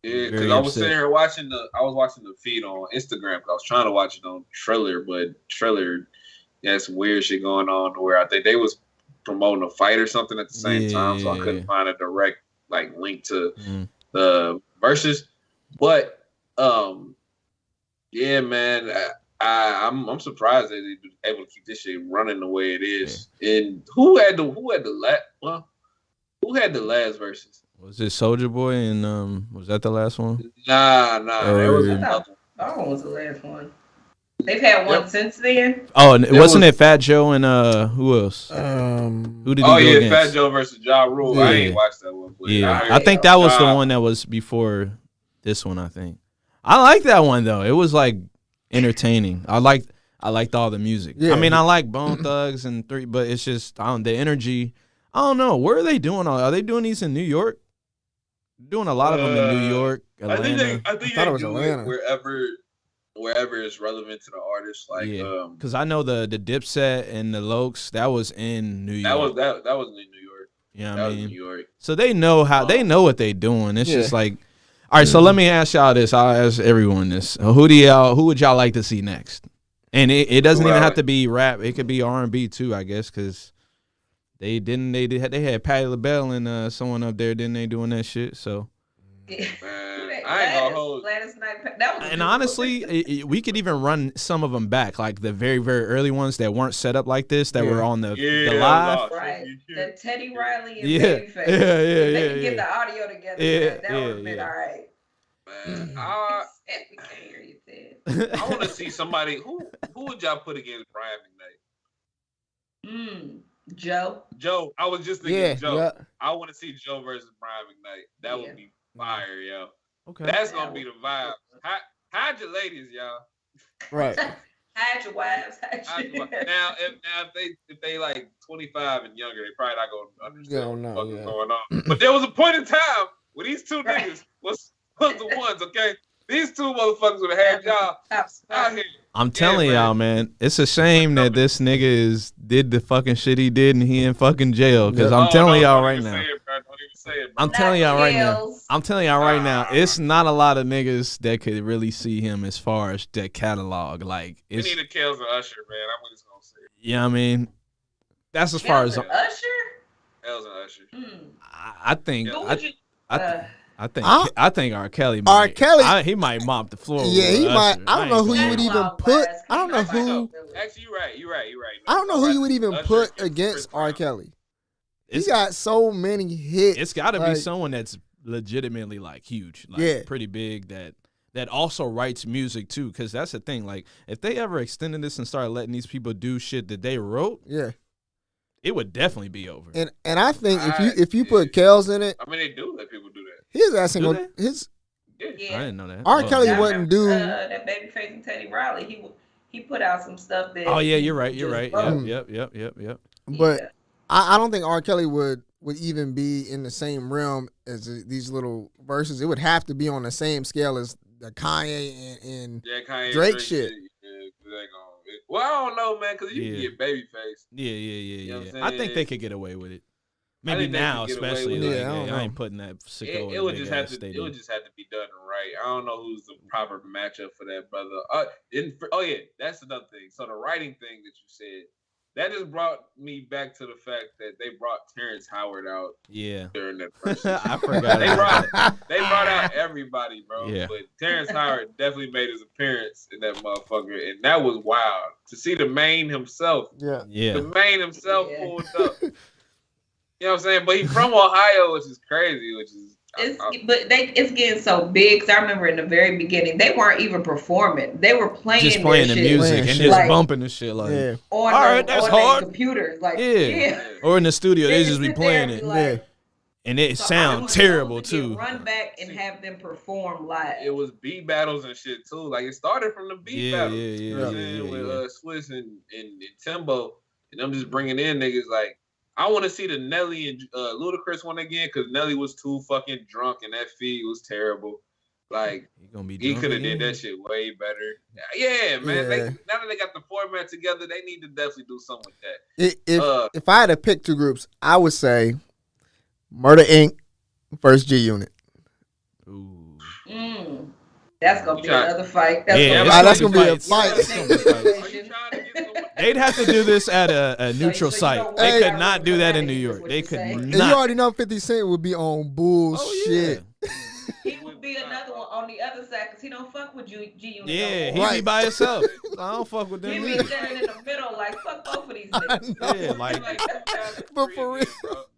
Yeah, because I was sitting here watching the feed on Instagram because I was trying to watch it on Triller, but Triller had some weird shit going on where I think they was promoting a fight or something at the same time, so I couldn't find a direct like link to the verses. But yeah, man, I'm surprised that they were able to keep this shit running the way it is. Yeah. And who had the last verses? Was it Soulja Boy and was that the last one? Nah. That one was the last one. They've had one since then. Oh, wasn't it Fat Joe and who else? Who did he go against? Fat Joe versus Ja Rule. Yeah. I ain't watched that one. Yeah, I think that was the one that was before this one. I think I like that one though. It was like entertaining. I liked all the music. Yeah. I mean, I like Bone Thugs and but it's just the energy. I don't know. Where are they doing? Are they doing these in New York? Doing a lot of them in New York, Atlanta. I think they do Atlanta. Wherever it's relevant to the artist, like because I know the Dipset and the Lokes that was in New York. That was in New York. Yeah, I mean, New York. So they know they know what they doing. It's just like, all right. So let me ask y'all this. I'll ask everyone this. Who would y'all like to see next? And it doesn't even have to be rap. It could be R&B too, I guess, because They had Patti LaBelle and someone up there, didn't they, doing that shit? So. Man, I ain't gonna hold. Gladys Knight, that was and honestly, we could even run some of them back, like the very, very early ones that weren't set up like this, that were on the live. Right, the Teddy Riley and Yeah, Babyface. They could get yeah. the audio together. Yeah, that would have been all right. Man, We can't hear you, Ted. I want to see somebody. Who would y'all put against Brian McKnight? Joe. I was just thinking Joe. Yeah. I want to see Joe versus Brian McKnight. That would be fire, yo. Okay. That's gonna be the vibe. Hide your ladies, y'all. Right. Hide your wives. Now, if they like 25 and younger, they probably not gonna understand what's going on. But there was a point in time where these two niggas was the ones, okay? These two motherfuckers would have had y'all out here. I'm telling y'all, man, it's a shame that this nigga did the fucking shit he did and he in fucking jail. Because I'm telling y'all right now. I'm telling y'all right now, it's not a lot of niggas that could really see him as far as that catalog. Like, we need a Kels and Usher, man. I'm just gonna say it. Yeah, I mean, that's as far as Usher. Kels and Usher. I think. I think R. Kelly. He might mop the floor. Yeah, he might. Usher. I don't know who you would even put. I don't know who. Actually, you're right. I don't know who you would even put against R. Kelly. He got so many hits. It's got to be someone that's legitimately like huge, like pretty big, that also writes music too. Because that's the thing. Like, if they ever extended this and started letting these people do shit that they wrote, it would definitely be over. And I think if you put Kels in it, I mean, they do let people do that. His asking on his. Yeah. I didn't know that. R. Kelly wouldn't do that Babyface and Teddy Riley. He put out some stuff that. Oh yeah, you're right. Yep. But I don't think R. Kelly would even be in the same realm as these little verses. It would have to be on the same scale as the Kanye and Kanye Drake shit. Well, I don't know, man, because you can get Babyface. Yeah. You know I think they could get away with it. Maybe now, especially. I ain't putting that sicko. It would just have to be done right. I don't know who's the proper matchup for that, brother. That's another thing. So the writing thing that you said, that just brought me back to the fact that they brought Terrence Howard out. Yeah. During that person. I forgot. They brought out everybody, bro. Yeah. But Terrence Howard definitely made his appearance in that motherfucker, and that was wild to see the main himself. Yeah. The main himself pulled up. You know what I'm saying? But he's from Ohio, which is crazy. It's getting so big. Cause I remember in the very beginning, they weren't even performing. They were playing the music and just bumping the shit on all right, that's hard. Computers, or in the studio, they just be playing it. Like, and it sounds terrible too. Run back and have them perform live. It was beat battles and shit too. Like it started from the beat battles. You know what I'm saying? With Swiss and Timbo, and I'm just bringing in niggas like. I want to see the Nelly and Ludacris one again because Nelly was too fucking drunk and that feed was terrible. Like he could have did that shit way better. Yeah, man. Yeah. Now that they got the format together, they need to definitely do something with that. If I had to pick two groups, I would say Murder Inc. versus G Unit. Ooh. That's gonna be another fight. That's gonna be a fight. They'd have to do this at a neutral site. They could not do that in New York. They could not. And you already know 50 Cent would be on bullshit. He would be another one on the other side because he don't fuck with G Unit. Yeah, he be by himself. I don't fuck with them. He be standing in the middle like fuck both of these niggas. Yeah, like but for real.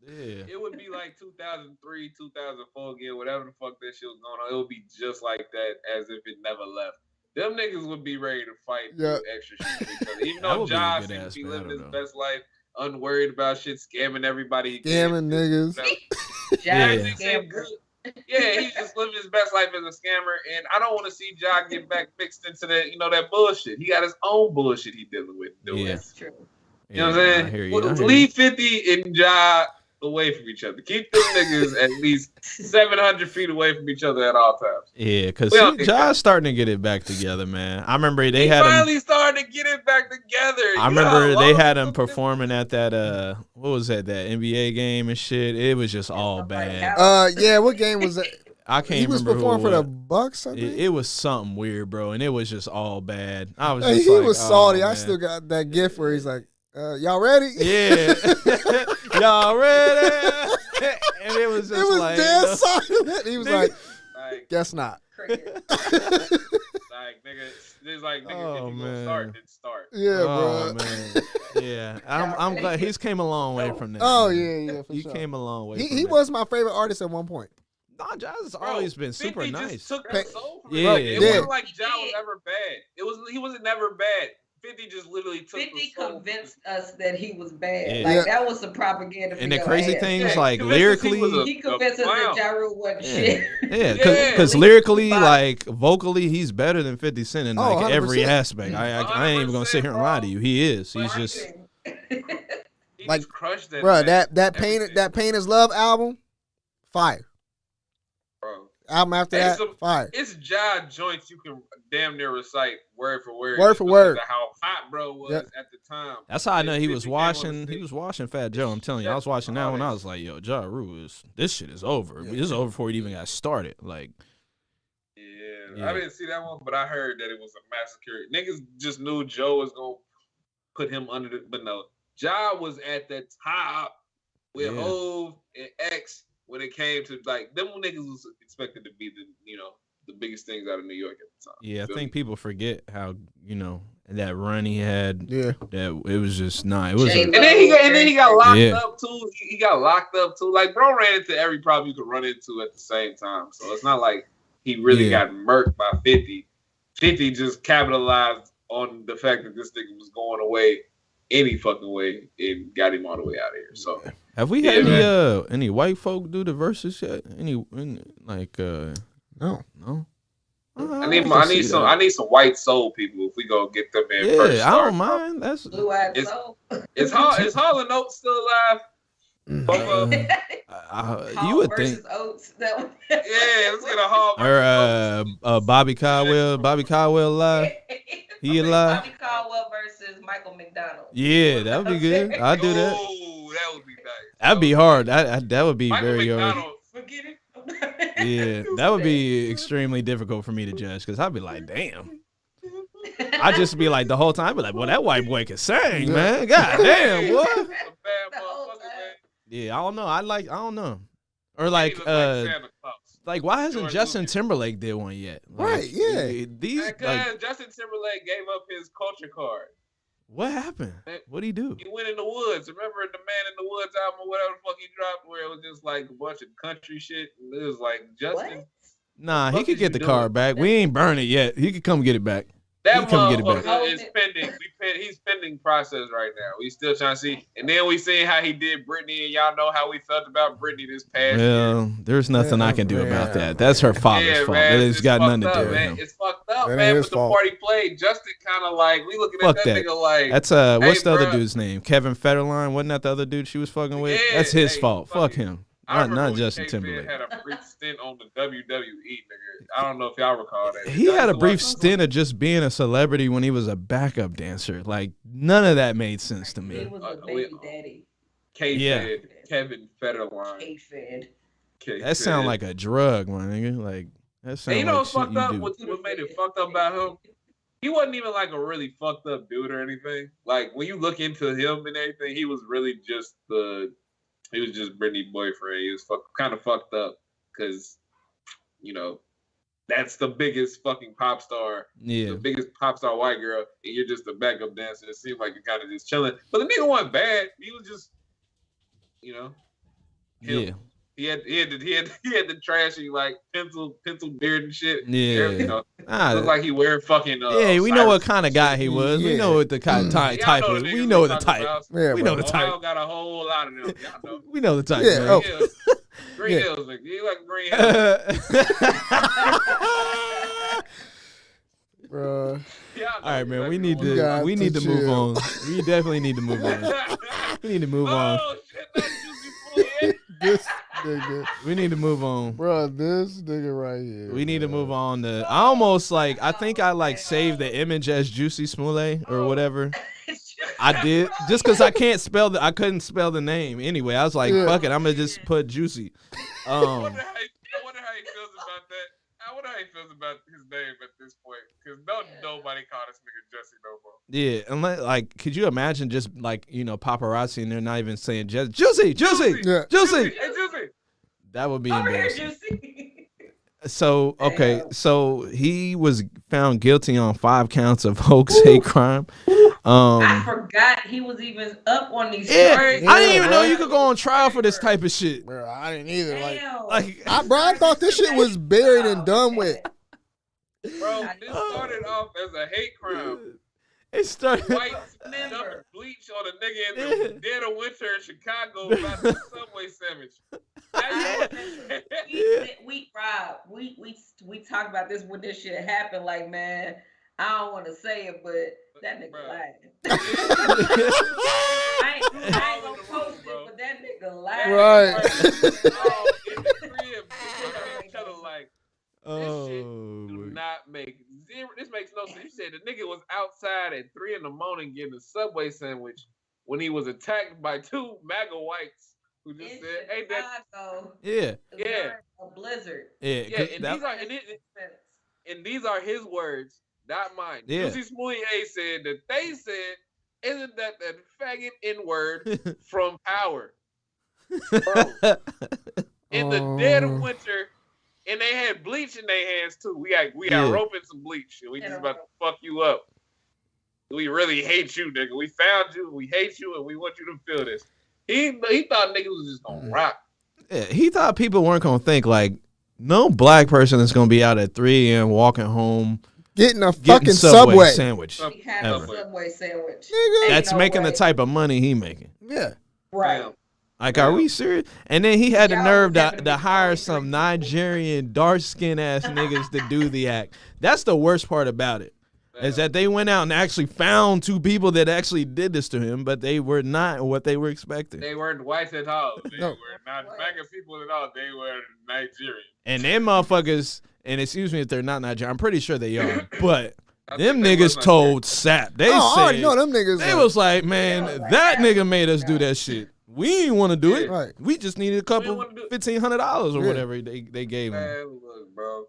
Yeah. It would be like 2003, 2004 again, whatever the fuck that shit was going on. It would be just like that as if it never left. Them niggas would be ready to fight extra shit. Because even though Josh seems to be living his best life, unworried about shit, scamming everybody. Scamming niggas. Yeah, he's just living his best life as a scammer. And I don't want to see Ja get back mixed into that, that bullshit. He got his own bullshit he dealing with. That's true. You know what I'm saying? Leave 50 and Ja away from each other. Keep them niggas at least 700 feet away from each other at all times. Yeah, because John's starting to get it back together, man. I remember they had finally starting to get it back together. I remember they had him performing at that what was that NBA game and shit. It was just all bad. What game was that? I can't remember. He was performing for the Bucks, I think. It was something weird, bro, and it was just all bad. I was just he was salty. I still got that gif where he's like, y'all ready? Yeah. Y'all ready? And it was just like dead silent. He was like, guess not. Like nigga, it's like nigga, if you gonna start, then start. Yeah, oh, bro. Man. Yeah, I'm glad he's came a long way from that. Oh man. yeah, for he sure. came a long way. He was my favorite artist at one point. Nah, Jazz has always been super 50 nice. Just took that soul from yeah, it wasn't like Ja was ever bad. He wasn't never bad. 50 just literally took 50 convinced us that he was bad. Yeah. Like that was the propaganda. And the crazy thing is, like lyrically, he convinced us that Ja Rule wasn't shit. Yeah, because lyrically, like vocally, he's better than 50 Cent in like every aspect. I ain't even gonna sit here and lie to you. He is. He's just like crushed that. Bro, that Pain Is Love album, fire. Bro. Album after that, fire. It's Ja joints you can damn near recite word for word. Word for word. How hot bro was at the time. That's how I know he was watching. He was watching Fat Joe. I'm telling you, I was watching that when I was like, "Yo, Ja Rule this shit is over. It's over before it even got started." Like, yeah, I didn't see that one, but I heard that it was a massacre. Niggas just knew Joe was gonna put him under the. But no, Ja was at the top with Hov and X when it came to like them niggas was expected to be the biggest things out of New York at the time. Yeah, I think people forget how that run he had. Yeah, that it was just it was. And then he got locked up too. He got locked up too. Like bro ran into every problem you could run into at the same time. So it's not like he really got murked by 50. 50 just capitalized on the fact that this nigga was going away any fucking way and got him all the way out of here. So have we had any white folk do the verses yet? No. I need some white soul people if we go get them in first. Yeah, I don't mind. That's Blue-Eyed Soul. Is Hall & Oates still alive? Both of them? You would think. Oates. Yeah, let's get a Hall. Or Bobby Caldwell. Bobby Caldwell alive. He alive. Bobby Caldwell versus Michael McDonald. Yeah, that would be good. I'd do that. Oh, that would be nice. That'd be hard. That would be Michael very hard. McDonald, forget it. Yeah, that would be extremely difficult for me to judge because I'd be like, damn. I'd just be like the whole time, I'd be like, well, that white boy can sing, man. God damn, boy. Yeah, I don't know. I don't know. Or like why hasn't Justin Timberlake did one yet? Like, right, yeah. Justin Timberlake gave up his culture card. What happened? What'd he do? He went in the woods. Remember the Man in the Woods album or whatever the fuck he dropped where it was just like a bunch of country shit? It was like Justin. What? Nah, he could get the card back. We ain't burn it yet. He could come get it back. That motherfucker is pending. He's pending process right now. We still trying to see. And then we seen how he did Britney, and y'all know how we felt about Britney this past year. There's nothing I can do about that. That's her father's fault. Man, it's got nothing to do with man. him. It's fucked up, man. But the party played. Justin kind of like, we looking at that nigga like. That's what's the other dude's name? Kevin Federline. Wasn't that the other dude she was fucking with? Yeah, that's his fault. Fuck him. Not Justin K-Fed Timberlake. had a brief stint on the WWE, nigga. I don't know if y'all recall that. He had a brief stint of just being a celebrity when he was a backup dancer. Like, none of that made sense to me. He was a baby daddy. K-Fed, Kevin Federline. K-Fed. That sound like a drug, my nigga. Like, that sound you know like what's fucked up? do. What made it fucked up about him? He wasn't even like a really fucked up dude or anything. Like, when you look into him and everything, he was really just he was just Britney's boyfriend. He was kind of fucked up because, that's the biggest fucking pop star. Yeah. The biggest pop star white girl, and you're just a backup dancer. It seemed like you're kind of just chilling. But the nigga wasn't bad. He was just, him. Yeah. He had the trashy like pencil beard and shit. Yeah. Looked like he wearing fucking. We know what kind of guy he was. Yeah. We know what the kind of type was. We know the type. Yeah, we know the type. Ohio got a whole lot of them. Y'all know. We know the type. Yeah. Green Hills, like you like Green Hills. Bro. All right, man. We need to move on. We definitely need to move on. We need to move on. Oh shit! That's Juicy This nigga. We need to move on. Bro, this nigga right here. We need to move on to. I think I saved the image as Juicy Smollett or whatever. I did just because I couldn't spell the name anyway. I was like, fuck it, I'm gonna just put Juicy. I wonder how he feels about that. I wonder how he feels about his name at this point, because nobody call this nigga Jesse no more. Yeah, unless, like, could you imagine just like paparazzi and they're not even saying Juicy. Yeah. Hey, Juicy. That would be Over here, embarrassing. Juicy. So okay, so he was found guilty on 5 counts of hoax, hate crime. I forgot he was even up on these stories. I didn't even know you could go on trial for this type of shit. Bro, I didn't either. Damn. I thought this shit was buried and done with. Bro, this started off as a hate crime. It started. White dumping bleach on a nigga in the dead of winter in Chicago about the Subway sandwich. We talked about this when this shit happened. Like, man, I don't want to say it, but that nigga lying. I ain't gonna post it, but that nigga lying. Right. In the crib, each other like, this shit do not make zero. This makes no sense. You said the nigga was outside at 3 a.m. getting a Subway sandwich when he was attacked by 2 MAGA whites who just said, "Hey, that a blizzard." Yeah, and these are his words, not mine. Yeah. Juicy Smoulier said that they said, "Isn't that faggot N-word from Power?" Bro, in the dead of winter. And they had bleach in their hands too. We got rope and some bleach. And we just about to fuck you up. We really hate you, nigga. We found you, we hate you, and we want you to feel this. He thought niggas was just gonna rock. Yeah, he thought people weren't gonna think like no black person is gonna be out at 3 a.m. walking home getting a fucking Subway sandwich. He had a Subway sandwich. Nigga. That's making the type of money he making. Yeah. Right. Like, are we serious? And then he had the nerve to hire some Nigerian dark-skinned ass niggas to do the act. That's the worst part about it, is that they went out and actually found 2 people that actually did this to him, but they were not what they were expecting. They weren't whites at all. They were not MAGA people at all. They were Nigerian. And them motherfuckers, and excuse me if they're not Nigerian, I'm pretty sure they are, but them niggas told Sap. They said, I already know them niggas. They was like, man, that nigga made us do that shit. We didn't want to do it. Right. We just needed a couple $1,500 or whatever they gave him. Man, look, bro,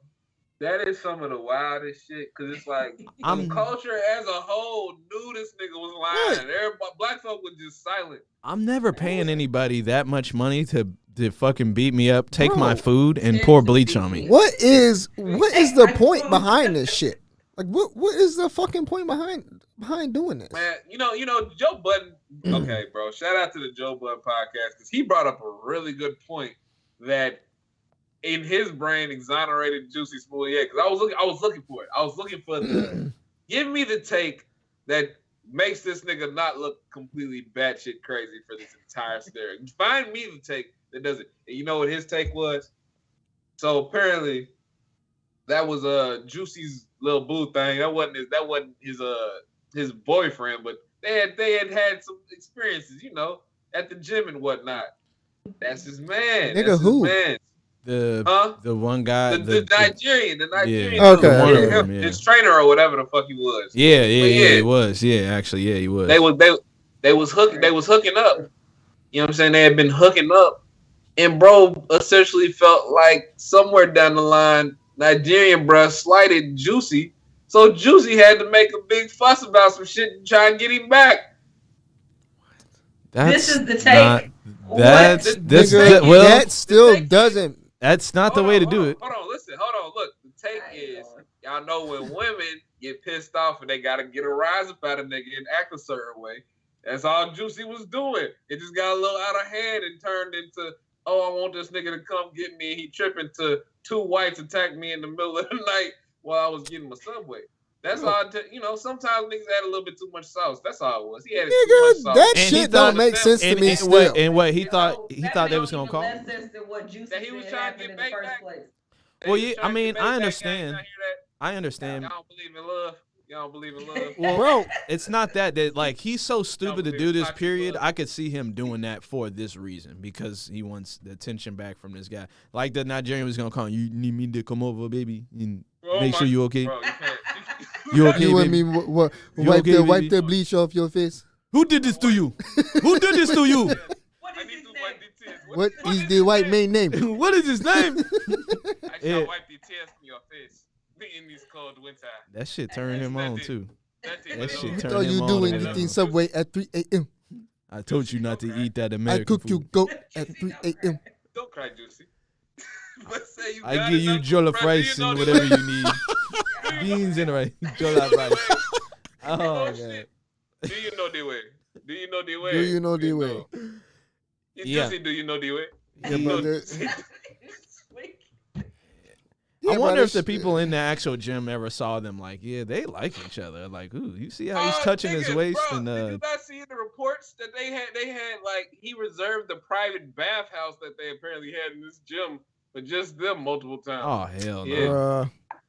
that is some of the wildest shit. Cause it's like the culture as a whole knew this nigga was lying. Everybody, black folk was just silent. I'm never paying anybody that much money to fucking beat me up, take my food, and pour bleach on me. What is the point behind this shit? Like, what is the fucking point behind doing this? Man, you know, Joe Budden. Okay, bro. Shout out to the Joe Budden podcast because he brought up a really good point that in his brain exonerated Juicy Smoulier. Because I was looking for it. I was looking for the give me the take that makes this nigga not look completely batshit crazy for this entire scenario. Find me the take that does it. And you know what his take was? So apparently, that was Juicy's little boo thing. That wasn't his boyfriend, but they had some experiences, at the gym and whatnot. That's his man. Nigga, who? Man. The one guy, the Nigerian, yeah. Okay, his trainer or whatever the fuck he was. Yeah, he was. Yeah, actually, yeah, he was. They was hooking up. You know what I'm saying? They had been hooking up, and bro essentially felt like somewhere down the line, Nigerian bruh slighted Juicy, so Juicy had to make a big fuss about some shit and try and get him back. This is the take. That still doesn't. That's not the way to do it. Hold on. Look, the take is y'all know when women get pissed off and they gotta get a rise up out of nigga and act a certain way. That's all Juicy was doing. It just got a little out of hand and turned into, oh, I want this nigga to come get me. He tripping to 2 whites attack me in the middle of the night while I was getting my Subway. That's all. Sometimes niggas add a little bit too much sauce. That's all it was. He added too much sauce. That shit don't make sense to me still. And what he thought they was gonna call. That he was trying to get back. Well, yeah, I mean, I understand. Y'all don't believe in love. Y'all don't believe in love. Well, bro, it's not that like he's so stupid to do this. Period. I could see him doing that for this reason because he wants the attention back from this guy. Like the Nigerian was gonna call him, you need me to come over, baby, and make sure you okay. Bro, you okay, you want baby? me wipe okay, the bleach off your face? Who did this to you? Who did this to you? What is the white man's name? What is his name? I shall wipe the tears from your face in this cold winter. That shit turned him on too. That shit What turned are him you on. doing eating Subway at 3 a.m.? I told you not to eat that I American cook food. you goat at 3 a.m. Don't cry, Juicy. But say you I got give you enough, jollof bro. rice Do you know and the whatever way? you need. Beans and rice. Jollof rice. Oh, God. Shit. Do you know the way? Do you know the way? Do you know the way? Yeah. Juicy, do you know the way? Yeah, You know brother. Juicy. I wonder if the shit. people in the actual gym ever saw them like, yeah, they like each other. Like, ooh, you see how he's Oh, touching his nigga, waist bro, and did you not see in the reports that they had like he reserved the private bathhouse that they apparently had in this gym for just them multiple times. oh hell no. Yeah.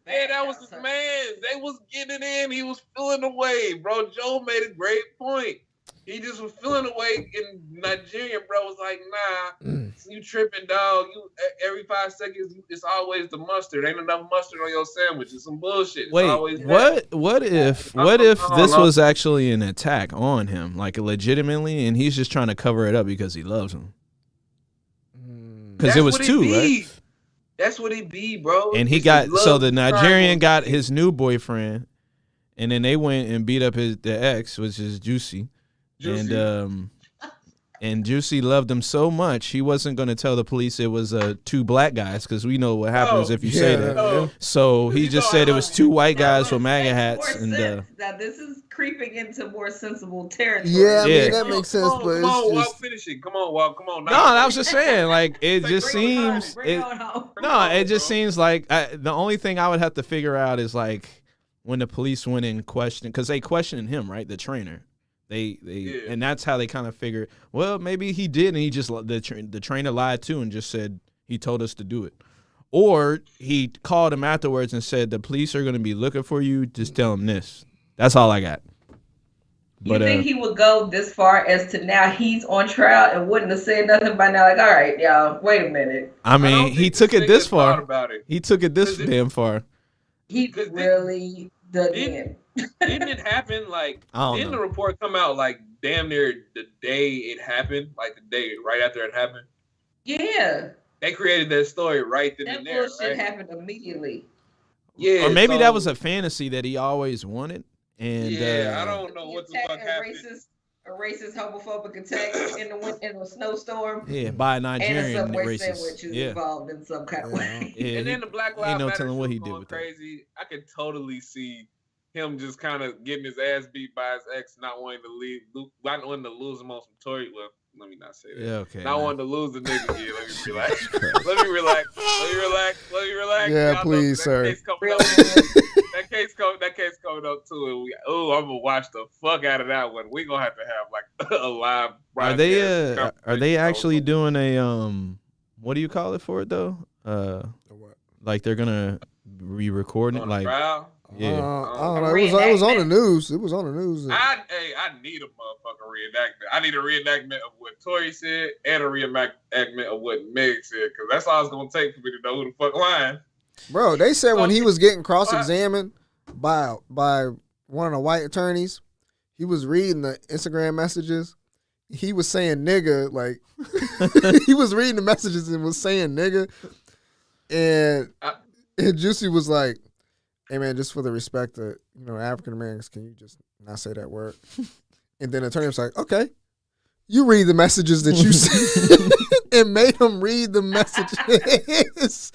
Yeah, that was his man. They was getting it in. He was feeling away, bro. Joe made a great point. He just was feeling away in Nigeria, bro. Was like, nah, you tripping, dog. You every 5 seconds, it's always the mustard. Ain't enough mustard on your sandwich. It's some bullshit. It's Wait, always what if this was actually an attack on him, like legitimately, and he's just trying to cover it up because he loves him? Because it was two, right? That's what it be, bro. And he It's got love so the Nigerian triangle. got his new boyfriend, and then they went and beat up the ex, which is Juicy. And Juicy loved him so much he wasn't going to tell the police it was 2 black guys because we know what happens if you say that. So he just said it was 2 white guys with MAGA hats. And now this is creeping into more sensible territory. Yeah, I Yeah. mean, that makes sense, but Come it's on, Walk, just... finish it. Come on, Walk. Come on. no, I was just saying, like it just Bring it home, seems bring it on home. it just seems like the only thing I would have to figure out is like when the police went in question because they questioned him, right, the trainer. They and that's how they kind of figured. Well, maybe he did, and he just the trainer lied too, and just said he told us to do it, or he called him afterwards and said the police are going to be looking for you. Just tell them this. That's all I got. You think he would go this far as to now he's on trial and wouldn't have said nothing by now? Like, all right, y'all, wait a minute. I mean, he took it this far. About it. He took it this damn far. He really did. Didn't it happen like? Didn't the report come out like damn near the day it happened? Like the day right after it happened? Yeah. They created that story right then That and there. bullshit Right? happened immediately. Yeah. Or maybe so, that was a fantasy that he always wanted. And yeah, I don't know what the fuck happened. A racist, homophobic attack in a snowstorm. Yeah, by a Nigerian and a Subway racist. sandwich is involved in some kind of way. Yeah, And then the Black Lives no Matter telling what he shit did going with that. crazy. I could totally see him just kind of getting his ass beat by his ex, not wanting to lose him on some Tory. Well, let me not say that. Yeah, okay. Not wanting to lose the nigga. Yeah, let me relax. Let me relax. Yeah, Y'all please, know sir. That case coming up too. And I'm gonna watch the fuck out of that one. We gonna have to have like a live. Are they actually doing a what do you call it for it though? Like they're gonna re-recording it, like trial? Yeah. I don't know. It was on the news. It was on the news. I need a motherfucking reenactment. I need a reenactment of what Tory said and a reenactment of what Meg said, because that's all it's gonna take for me to know who the fuck lying. Bro, they said when he was getting cross-examined by one of the white attorneys, he was reading the Instagram messages. He was saying nigga, like he was reading the messages and was saying nigga, and Juicy was like, "Hey man, just for the respect that African Americans, can you just not say that word?" And then the attorney was like, "Okay, you read the messages that you sent," and made him read the messages.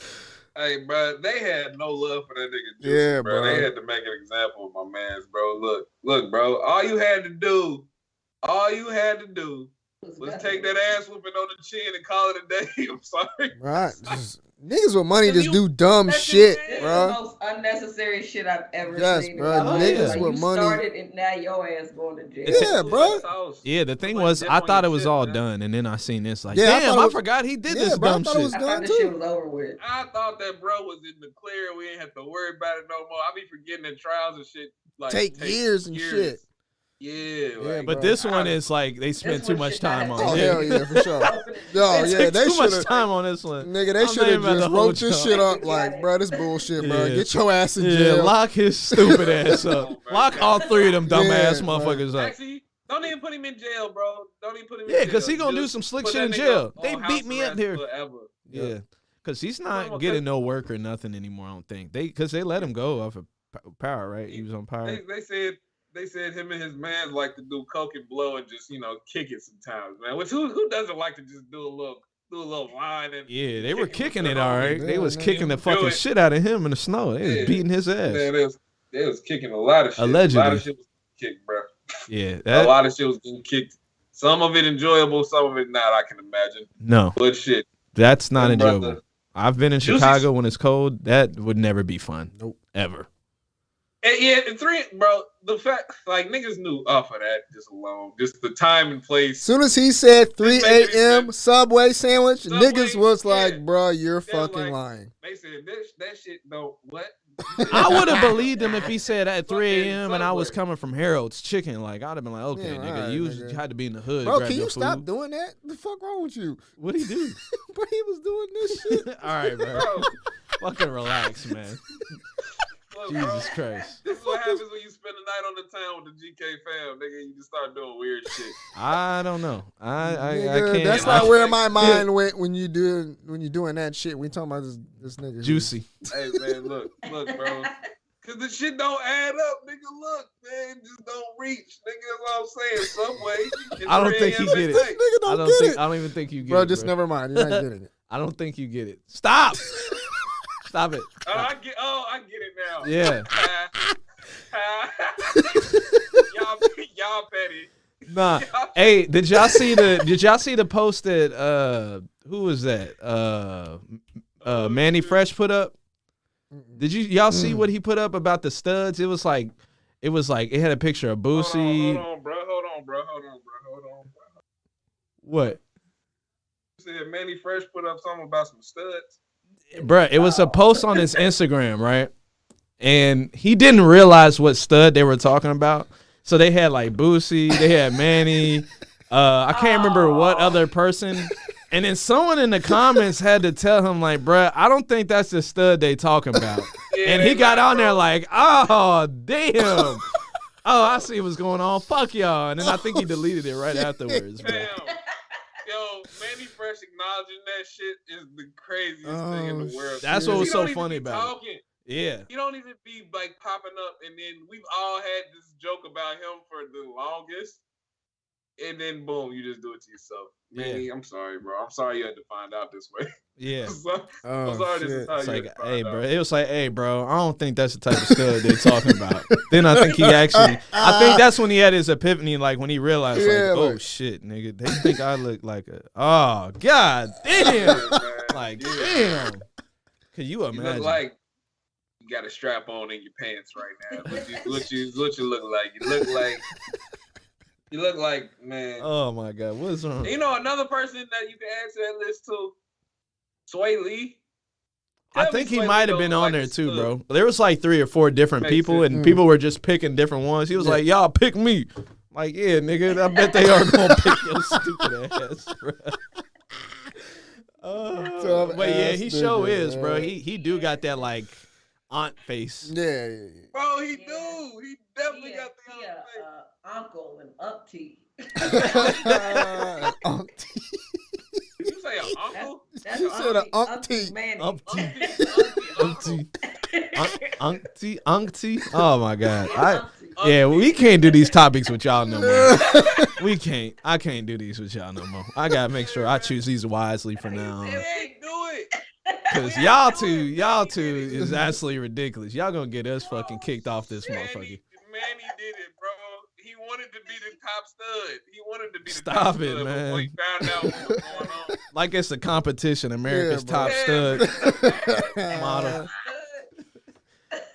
Hey, bro, they had no love for that nigga Juicy, Yeah, bro. bro. They had to make an example of my mans, bro. Look, bro. All you had to do was take that ass whooping on the chin and call it a day. I'm sorry. Right. Niggas with money just do dumb shit, This bro. is the most unnecessary shit I've ever Yes, seen. bro. in my life. Niggas Like, with you money. started and now your ass going to jail. Yeah, bro. Yeah, the thing was, I thought it was all done, and then I seen this, like, Yeah, damn, I I forgot he did this dumb shit. I thought this shit was over with. I thought that bro was in the clear. We ain't have to worry about it no more. I be forgetting that trials and shit like Take years and shit. Yeah, like, But this one is like they spent too much time on. Oh, it. hell yeah, for sure. Yo, They yeah, took they too much should have. time on this one. Nigga, they I'm should have not even just about to hold wrote this y'all. shit up like, bro, this bullshit, bro. Yeah. Get your ass in Yeah, jail. lock his stupid ass up. Lock all 3 of them dumbass Yeah, motherfuckers up. Actually, don't even put him in jail, bro. Don't even put him in Yeah, jail. because he gonna do Just some slick put shit in that nigga jail. on They house beat me up arrest here. forever. Yeah. Because he's not getting no work or nothing anymore, I don't think. Because they let him go off of Power, right? He was on Power. They said him and his man like to do coke and blow and just, kick it sometimes, man. Which who doesn't like to just do a little line and they were kicking it all right. They was kicking the fucking shit out of him in the snow. They was beating his ass. Man, they was kicking a lot of shit. Allegedly. A lot of shit was kicked, bro. Yeah. A lot of shit was getting kicked. Some of it enjoyable, some of it not, I can imagine. No. But shit. That's not enjoyable. Brother. I've been in Chicago when it's cold. That would never be fun. Nope. Ever. And bro, the fact, like, niggas knew off of that just alone. Just the time and place. As soon as he said 3 a.m. Subway sandwich, niggas was like, bro, you're fucking lying. They said, that shit don't, what? I would have believed him if he said at 3 a.m. and I was coming from Harold's Chicken. Like, I'd have been like, okay, nigga, right, you had to be in the hood. Bro, can you stop doing that? The fuck wrong with you? What'd he do? Bro, he was doing this shit. All right, bro. Fucking relax, man. Look, Jesus bro, Christ. This is what happens when you spend the night on the town with the GK fam, nigga. You just start doing weird shit. I don't know. I can't. That's not where my mind went when you doing that shit. We talking about this nigga. Juicy. Hey man, look, bro. Cause the shit don't add up, nigga. Look, man, just don't reach, nigga. That's what I'm saying. Subway. I don't think you get it. Nigga don't get it. I don't even think you get it. Bro, just never mind. You're not getting it. I don't think you get it. Stop. Stop it. I get it now. Yeah. y'all petty. Nah. Hey, did y'all see the post that who was that? Manny Fresh put up? Did y'all see what he put up about the studs? It was like it had a picture of Boosie. Hold on, bro. What? You said Manny Fresh put up something about some studs. Bruh, it was a post on his Instagram, right? And he didn't realize what stud they were talking about. So they had like Boosie, they had Manny, I can't remember what other person. And then someone in the comments had to tell him like, bruh, I don't think that's the stud they talking about. And he got on there like, oh, damn. Oh, I see what's going on. Fuck y'all. And then I think he deleted it right afterwards, bro. Yo, Manny Fresh acknowledging that shit is the craziest thing in the world. That's what was so funny about it. Yeah. You don't even be like popping up, and then we've all had this joke about him for the longest, and then boom, you just do it to yourself. Manny, I'm sorry, bro. I'm sorry you had to find out this way. Yeah. I'm sorry this is how it's you like, had to find hey, out. bro. It was like, hey, bro, I don't think that's the type of stud they're talking about. Then I think I think that's when he had his epiphany, like when he realized, oh shit, nigga, they think I look like oh, god damn. Like, damn. Could you imagine? You look like you got a strap on in your pants right now. What you look like. You look like, man. Oh my god, what's wrong? You know another person that you can add to that list too? Sway Lee. I think he might have been on there too, bro. There was like 3 or 4 different people, and people were just picking different ones. He was like, y'all pick me. Like, yeah, nigga, I bet they are going to pick your stupid ass, bro. But yeah, he sure is, bro. He do got that, like, aunt face. Yeah. Bro, he do. He definitely got the aunt face. Uncle and auntie. Auntie. Did you say an uncle? You said an auntie. Auntie. Oh my god. Yeah, we can't do these topics with y'all no more. We can't. I can't do these with y'all no more. I gotta make sure I choose these wisely for now. Do it. Cause y'all two is absolutely ridiculous. Y'all gonna get us fucking kicked off this motherfucker. Manny did it, bro. He wanted to be the top stud. He wanted to be the Stop top it, stud man. before he found out what was going on. Like it's a competition, America's top stud model.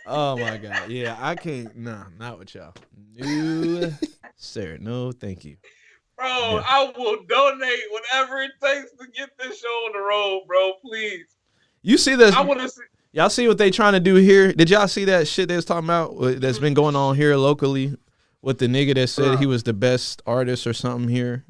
Oh my god. Yeah, I can't. Nah, not with y'all. No, sir. No, thank you. Bro, yeah. I will donate whatever it takes to get this show on the road, bro. Please. You see this? I want to see. Y'all see what they trying to do here? Did y'all see that shit they was talking about that's been going on here locally with the nigga that said he was the best artist or something here?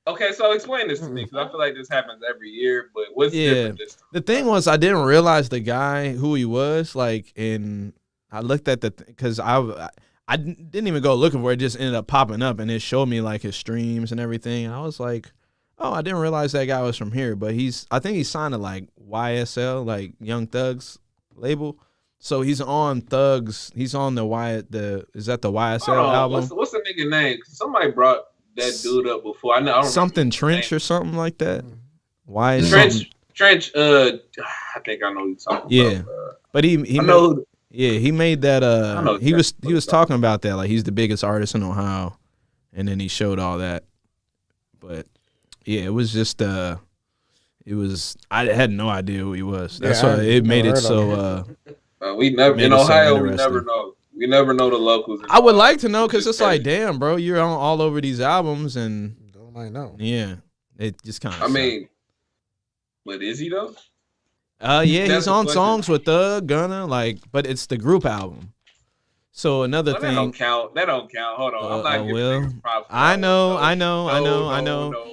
Okay, so explain this to me because I feel like this happens every year, but what's different this time? The thing was, I didn't realize the guy who he was, like, and I looked at because I didn't even go looking for it. It just ended up popping up, and it showed me like his streams and everything. And I was like, Oh, I didn't realize that guy was from here, but I think he's signed to like YSL, like Young Thug's label. So he's on Thugs. He's on is that the YSL album? What's the nigga name? Somebody brought that dude up before. I know something Trench or something like that. Why is Trench? I think I know who you're talking about. But he made that. He was talking about that, like he's the biggest artist in Ohio, and then he showed all that. But yeah, it was just I had no idea who he was. That's why it made it so. We never in Ohio. We never know. We never know the locals. I would like to know because it's like, damn, bro, you're on all over these albums and I know. Yeah, it just kind of. I mean, but is he though? Yeah, he's on songs with Thug, Gunna, but it's the group album. So another thing. That don't count. Hold on, I'm not giving props. I know.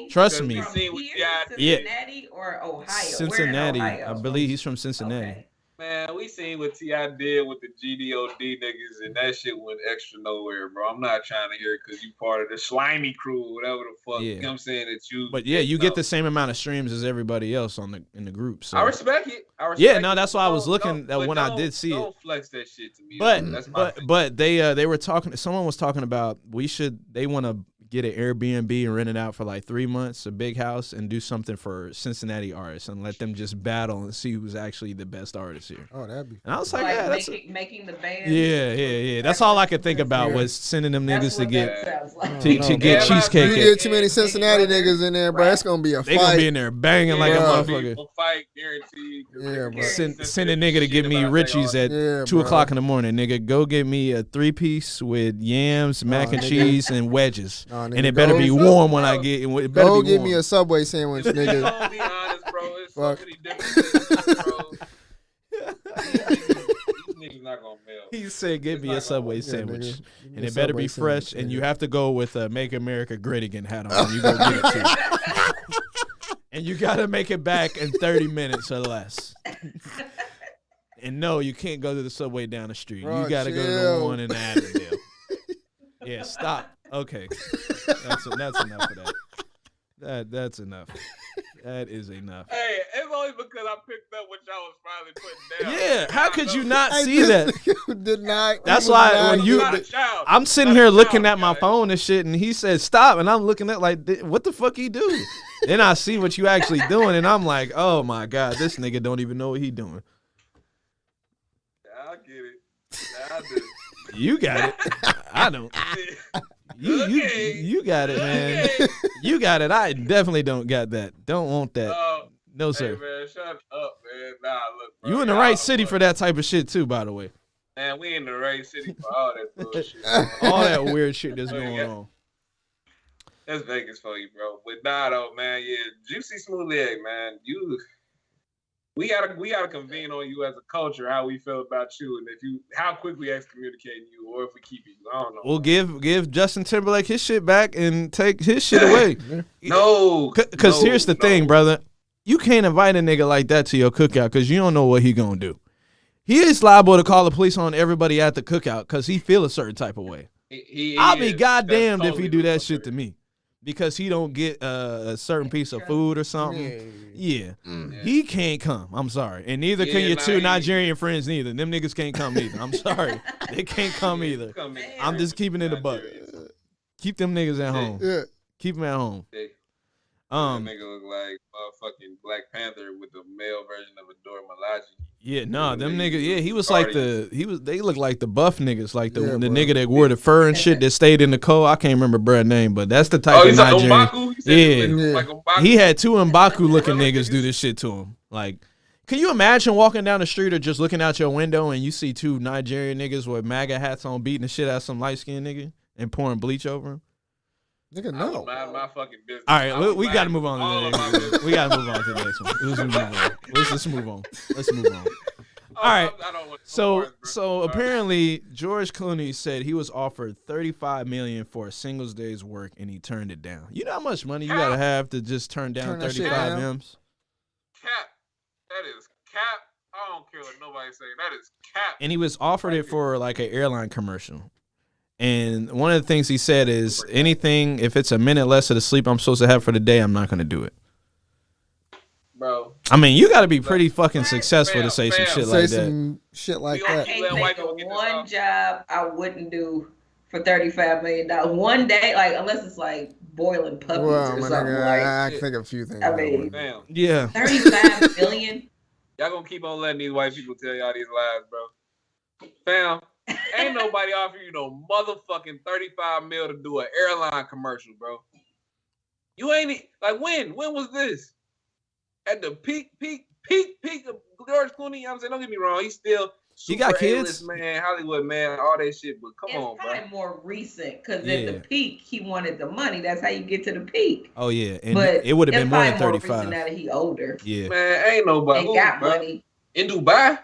Trust me. Cincinnati or Ohio? Cincinnati. I believe he's from Cincinnati. Okay. Man, we seen what T.I. did with the GDOD niggas, and that shit went extra nowhere, bro. I'm not trying to hear it because you part of the slimy crew, whatever the fuck. Yeah. You know what I'm saying? That you. But yeah, you get the same amount of streams as everybody else in the group. So. I respect it. That's why I was looking when I did see it. Don't flex that shit to me. But they were talking. Someone was talking about they want to get an Airbnb and rent it out for like 3 months, a big house, and do something for Cincinnati artists and let them just battle and see who's actually the best artist here. Oh, that'd be. And I was like, yeah, that's making the band. Yeah. That's all I could think about was sending them niggas to get cheesecake. You get too many Cincinnati niggas in there, bro. It's gonna be a fight. They gonna be in there banging like a motherfucker. Fight guaranteed. Yeah, bro. Send a nigga to get me Richie's at 2 o'clock in the morning. Nigga, go get me a 3-piece with yams, mac and cheese, and wedges. And it better be warm when I get it. Go get me a Subway sandwich, nigga. I'll be honest, bro. It's so many different things, bro. These niggas not gonna mail. He said, "Get me a Subway sandwich, and it better be fresh. And you have to go with a Make America Great Again hat on. You go get it too. And you gotta make it back in 30 minutes or less. And no, you can't go to the Subway down the street. Bro, you gotta go to the one in Avondale. Yeah, stop. Okay, that's enough of that. That's enough. That is enough. Hey, it's only because I picked up what y'all was finally putting down. Yeah, how could you not see that? Did not. That's why when I'm sitting here looking at my phone and shit, and he said stop, and I'm looking at like, what the fuck he do? Then I see what you actually doing, and I'm like, oh my god, this nigga don't even know what he doing. I get it. I do. You got it. I don't. You got it, man. You got it. I definitely don't got that. Don't want that. No, sir. Hey, man, shut up, man. Nah, look, bro. You in the right city for that type of shit, too, by the way. Man, we in the right city for all that bullshit. All that weird shit that's going on. That's Vegas for you, bro. But nah, though, man, yeah. Juicy Smooth Egg, man. We gotta convene on you as a culture, how we feel about you, and how quickly excommunicating you, or if we keep you. I don't know. We'll give Justin Timberlake his shit back and take his shit away. No, because here's the thing, brother. You can't invite a nigga like that to your cookout because you don't know what he gonna do. He is liable to call the police on everybody at the cookout because he feel a certain type of way. I'll be goddamned if he do that shit to me. Because he don't get a certain piece of food or something. Yeah. He can't come. I'm sorry. And neither can your two Nigerian friends neither. Them niggas can't come either. I'm sorry. They can't come either. I'm just keeping it a buck. Keep them niggas at home. Yeah. Keep them at home. That nigga look like motherfucking Black Panther with the male version of Adore Malachi. Yeah, them niggas. Yeah, he was like they look like the buff niggas, like the nigga that wore the fur and shit that stayed in the cold. I can't remember bruh's name, but that's the type of Nigerian. Like he had two Mbaku looking niggas do this shit to him. Like, can you imagine walking down the street or just looking out your window and you see two Nigerian niggas with MAGA hats on beating the shit out of some light skinned nigga and pouring bleach over him? Nigga, no. My fucking business. All right, we got to move on to the next one. We got to move on to the next one. Let's move on. All right. So apparently George Clooney said he was offered $35 million for a singles day's work and he turned it down. You know how much money you got to have to just turn down 35 M's? Cap. That is cap. I don't care what nobody say. That is cap. And he was offered it for like an airline commercial. And one of the things he said is anything, if it's a minute less of the sleep I'm supposed to have for the day, I'm not going to do it. Bro. I mean, you got to be pretty fucking successful to say some shit like that. Say some shit like I that. can't think of one job I wouldn't do for $35 million. One day, like, unless it's like boiling puppies or something. I think of a few things. I mean, yeah. $35 billion. Y'all gonna keep on letting these white people tell y'all these lies, bro. Fam, ain't nobody offering you no motherfucking $35 million to do an airline commercial, bro. You ain't like when was this? At the peak of George Clooney. You know what I'm saying? Don't get me wrong, he's still super got kids, man, Hollywood man, all that shit. But come on, bro. It's probably more recent because at the peak he wanted the money. That's how you get to the peak. Oh yeah, and but it would have been more than 35. Now that he older, yeah, man, ain't nobody got bro. money In Dubai.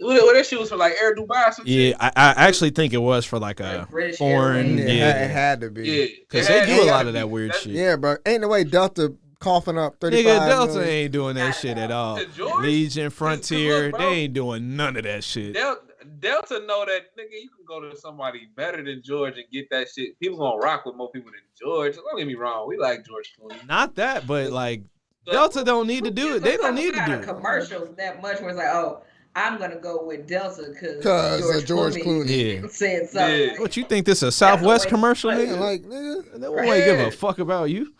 Well, that shit was for like Air Dubai or some shit. I actually think it was for like a foreign. Yeah, it had to be. Yeah, because they do a lot of that weird shit. Yeah, bro. Ain't no way Delta coughing up 35 Nigga, Delta million. ain't doing that shit at all. Legion, Frontier, they ain't doing none of that shit. Delta know that, nigga, you can go to somebody better than George and get that shit. People gonna rock with more people than George. Don't get me wrong, we like George Clooney. Not that, but like Delta don't need to do it. They don't need to do it. Commercials that much where it's like, oh, I'm gonna go with Delta because George Clooney said something. Yeah. What you think this a Southwest commercial, nigga? Like, nigga, they won't give a fuck about you.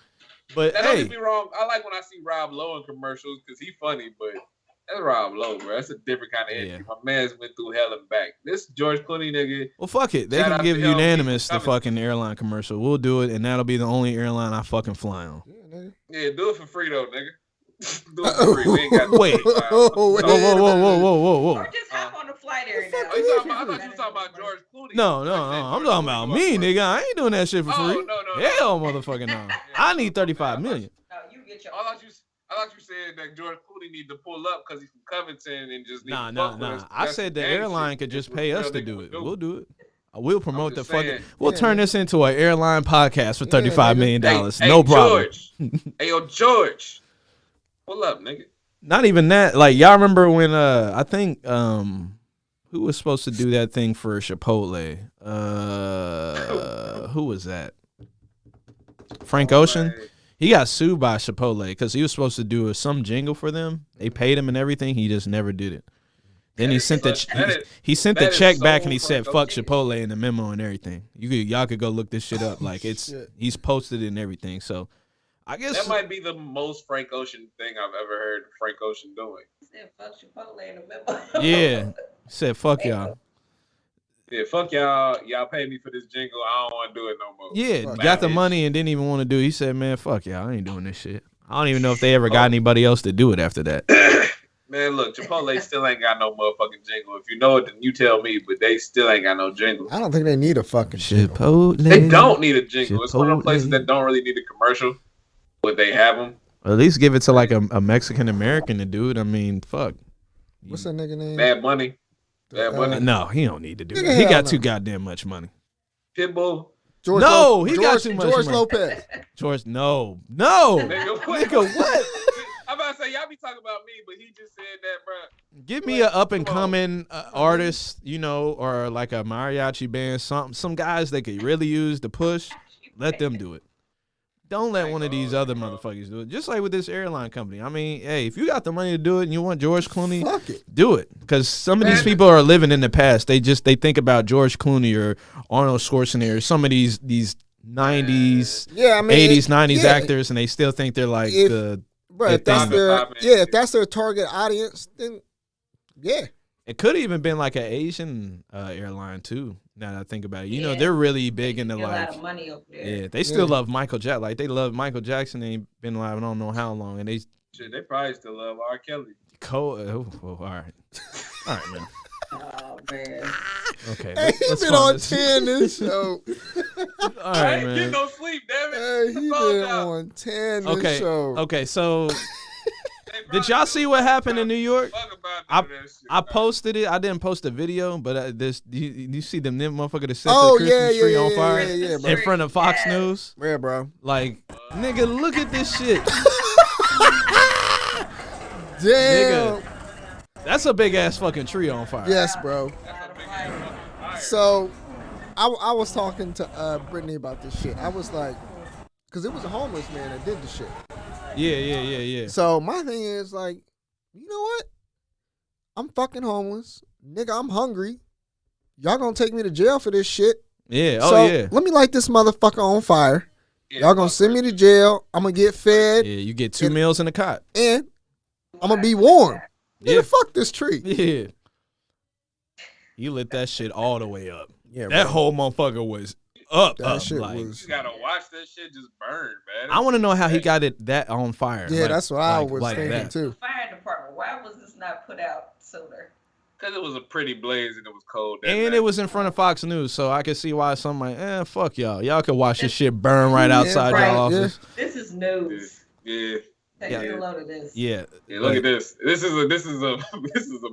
But now, hey, don't get me wrong. I like when I see Rob Lowe in commercials because he funny, but that's Rob Lowe, bro. That's a different kind of energy. Yeah. My man's went through hell and back. This George Clooney nigga. well, fuck it. They Shout can out give to him. Unanimous the fucking airline commercial. We'll do it, and that'll be the only airline I fucking fly on. Yeah, do it for free though, nigga. Do it for free. We ain't got Wait. Whoa. Or just hop on the flight every now. I thought you were talking about George Clooney. No. I'm talking about me, nigga. I ain't doing that shit for free. No. Hell, motherfucking no. I need 35 million. No, you get your. I thought you said that George Clooney need to pull up because he's from Covington and just need to Nah. fuck with us. I That's said the gang airline shit. could just pay us to do it. We'll do it. We'll promote the just fucking. saying. We'll turn this into an airline podcast for $35 million. Hey, No problem. George. Hey, yo, George. Pull up, nigga. Not even that. Like y'all remember when I think who was supposed to do that thing for Chipotle? Who was that? Frank Ocean. Man. He got sued by Chipotle because he was supposed to do some jingle for them. They paid him and everything. He just never did it. Then he sent the check back and he said "fuck Chipotle" in the memo and everything. Y'all could go look this shit up. Like he's posted it and everything. So I guess that might be the most Frank Ocean thing I've ever heard Frank Ocean doing. He said fuck Chipotle in the memo. Yeah, said fuck y'all. Yeah, fuck y'all. Y'all pay me for this jingle. I don't want to do it no more. Yeah, got the money and didn't even want to do it. He said, man, fuck y'all. I ain't doing this shit. I don't even know if they ever got anybody else to do it after that. Man, look, Chipotle still ain't got no motherfucking jingle. If you know it, then you tell me, but they still ain't got no jingle. I don't think they need a fucking jingle. Chipotle. They don't need a jingle. It's one of the places that don't really need a commercial, but they have them. At least give it to like a Mexican American to do it. I mean, fuck. What's that nigga name? Bad Money. Bad Money. No, he don't need to do that. He got too goddamn much money. Pitbull. Got too much George money. Lopez. George, no. Nigga, what? I'm about to say, y'all be talking about me, but he just said that, bro. Give me an up and coming artist, or like a mariachi band, some guys that could really use the push. Let them do it. Don't let one of these other motherfuckers do it. Just like with this airline company. I mean, hey, if you got the money to do it and you want George Clooney, fuck it. Do it. Because some of these people are living in the past. They think about George Clooney or Arnold Schwarzenegger, some of these 90s, 80s, 90s actors, and they still think they're like if that's their target audience, then yeah. It could have even been like an Asian airline too. Now that I think about it, they're really big into like a lot of money over there. Yeah, they still love Michael Jackson. Like they love Michael Jackson. They've been alive I don't know how long, and they probably still love R. Kelly. All right, man. Oh man. Okay. Hey, he's been on 10 this show. All right, man. I ain't getting no sleep, damn it. Hey, he's been on 10 this show. Okay, so did y'all see what happened in New York? I posted it. I didn't post a video, but you see them motherfucker that set the Christmas tree on fire in front of Fox News? Yeah, bro. Like, nigga, look at this shit. Damn. Nigga, that's a big ass fucking tree on fire. Yes, bro. So, I was talking to Brittany about this shit. I was like, because it was a homeless man that did the shit. Yeah. So my thing is like, you know what? I'm fucking homeless. Nigga, I'm hungry. Y'all gonna take me to jail for this shit. Yeah, so let me light this motherfucker on fire. Yeah, Y'all gonna send me to jail. I'm gonna get fed. Yeah, you get 2 meals in the cot. And I'm gonna be warm. Yeah, fuck this tree. Yeah. You lit that shit all the way up. Yeah, that bro. whole motherfucker was up. That shit like, was. You gotta watch that shit just burn, man. I want to know how he got it that on fire. Yeah, like, that's what I was thinking that. too. Fire department. Why was this not put out sooner? Because it was a pretty blaze and it was cold. And it was in front of Fox News, so I could see why some like, fuck y'all. Y'all could watch this shit burn right outside right. y'all office. This is news. Yeah. Take a load of this. Yeah. Look at this. This is a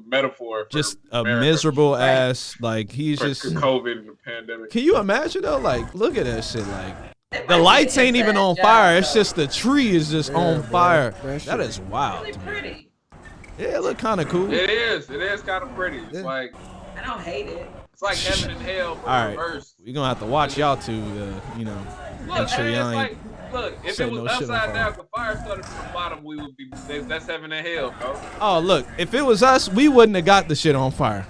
metaphor. For just a America. miserable ass. Like he's For just COVID and the pandemic. Can you imagine though? Like, look at that shit. Like the lights ain't even on fire. It's just the tree is just on fire. That is wild. Really pretty. Yeah, it look kind of cool. It is. It is kind of pretty. It's like I don't hate it. It's like heaven and hell. All right, reverse. we're gonna have to watch y'all two. Make sure y'all ain't. Look, if it was upside down, if the fire started from the bottom, we would be. That's heaven and hell, bro. Oh, look, if it was us, we wouldn't have got the shit on fire.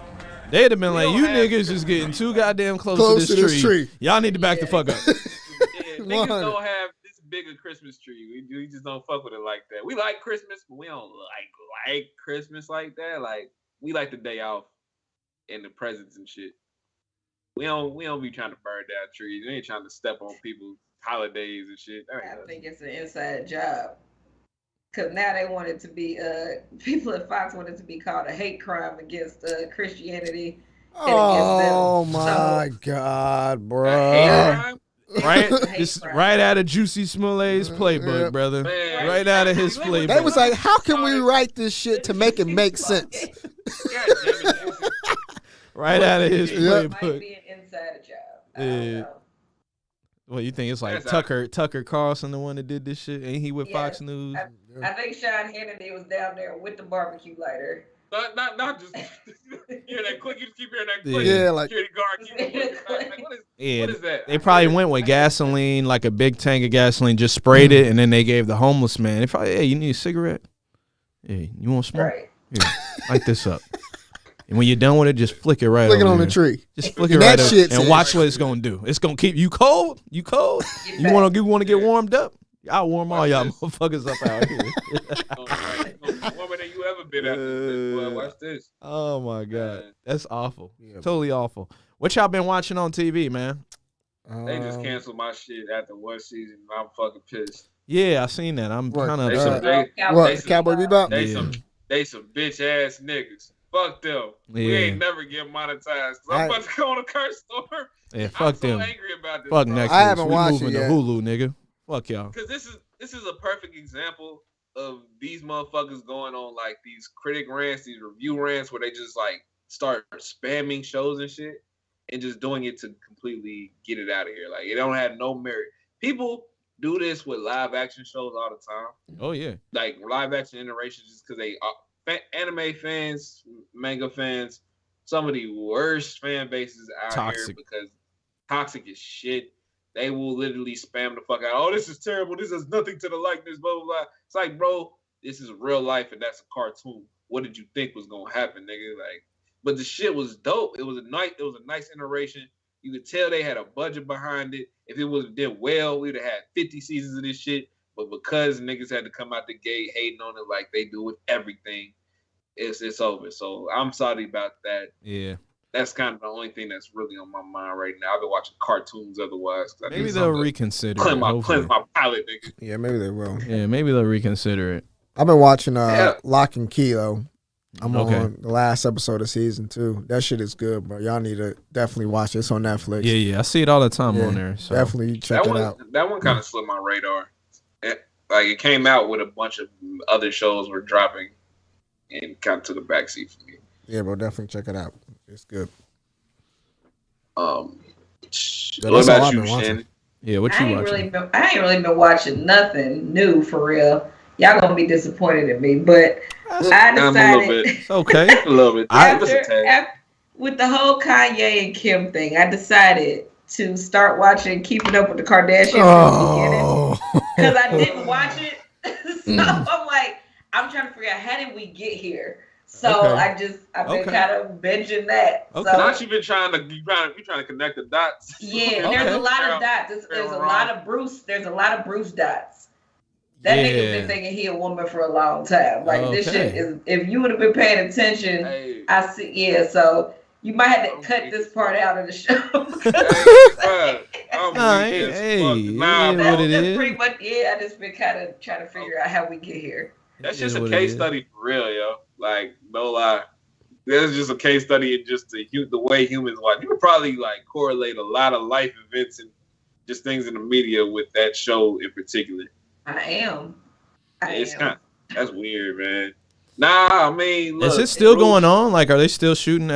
They'd have been like, you niggas is getting too goddamn close to this tree. Y'all need to back the fuck up. Yeah, niggas don't have this bigger Christmas tree. We just don't fuck with it like that. We like Christmas, but we don't like Christmas like that. Like, we like the day off and the presents and shit. We don't be trying to burn down trees. We ain't trying to step on people's holidays and shit. I think it's an inside job. Cause now they want it to be people at Fox want it to be called a hate crime against Christianity. Oh my God, bro! Right, just right out of Juicy Smollett's playbook, brother. Man. Right out of his playbook. They was like, how can we write this shit to make it make sense? Right out of his It playbook. might be an inside job. I don't know. Well, you think it's like Tucker Carlson, the one that did this shit? Ain't he with Fox News? I think Sean Hannity was down there with the barbecue lighter. Not just hear that click. You just keep hearing that click. Yeah, like security guard. What is that? They probably went with gasoline, like a big tank of gasoline, just sprayed it, and then they gave the homeless man. They probably, hey, you need a cigarette? Hey, you want to smoke? Right. Here, light this up. And when you're done with it, just flick it right flick it over on here. the tree. Just flick it right over and watch what it's gonna do. It's gonna keep you cold. You cold? You want to get warmed up? I'll warm all y'all motherfuckers up out here. Warmer than you ever been after this, boy. Watch this. Oh my God, that's awful. Totally awful. What y'all been watching on TV, man? They just canceled my shit after one season. I'm fucking pissed. Yeah, I seen that. I'm kind of upset. Cowboy Bebop? They some bitch ass niggas. Fuck them. We ain't never get monetized. I'm about to go on a curse store. Yeah, fuck them. I'm so angry about this. Fuck Netflix. I haven't watched it yet. To Hulu, nigga. Fuck y'all. Because this is a perfect example of these motherfuckers going on like these critic rants, these review rants, where they just like start spamming shows and shit, and just doing it to completely get it out of here. Like it don't have no merit. People do this with live action shows all the time. Oh yeah. Like live action iterations, just because they anime fans, manga fans, some of the worst fan bases out here because toxic as shit. They will literally spam the fuck out. Oh, this is terrible. This has nothing to the likeness, blah, blah, blah. It's like, bro, this is real life and that's a cartoon. What did you think was gonna happen, nigga? Like, but the shit was dope. It was a nice iteration. You could tell they had a budget behind it. If it was did well, we'd have had 50 seasons of this shit. But because niggas had to come out the gate hating on it like they do with everything, it's over. So I'm sorry about that. Yeah. That's kind of the only thing that's really on my mind right now. I've been watching cartoons otherwise. Maybe they'll reconsider cleanse my palate, nigga. Yeah, maybe they will. Yeah, maybe they'll reconsider it. I've been watching Lock and Key, though. I'm on the last episode of season 2. That shit is good, bro. Y'all need to definitely watch it. It's on Netflix. Yeah. I see it all the time on there. So. Definitely check it out. That one kind of slipped my radar. It came out with a bunch of other shows were dropping and kind of took a backseat for me. Yeah, bro, definitely check it out. It's good. What about you, Shannon? Yeah, what you watching? I ain't really been watching nothing new for real. Y'all gonna be disappointed in me, but I decided. It's okay. A little bit. with the whole Kanye and Kim thing, I decided to start watching Keeping Up with the Kardashians because I didn't watch it. So I'm like, I'm trying to figure out how did we get here. So I've been kind of binging that. Okay. So now you've been trying to connect the dots. Yeah, there's a lot of dots. There's a lot of Bruce. There's a lot of Bruce dots. That nigga been thinking he a woman for a long time. Like this shit is. If you would have been paying attention, I see. Yeah, so you might have to cut this part out of the show. What it is. Pretty much. Yeah, I just been kind of trying to figure out how we get here. That's just a case study for real, yo. Like, no lie. That's just a case study in just the way humans watch. You could probably like correlate a lot of life events and just things in the media with that show in particular. I am. That's weird, man. Nah, I mean, look, is it still going on? Like, are they still shooting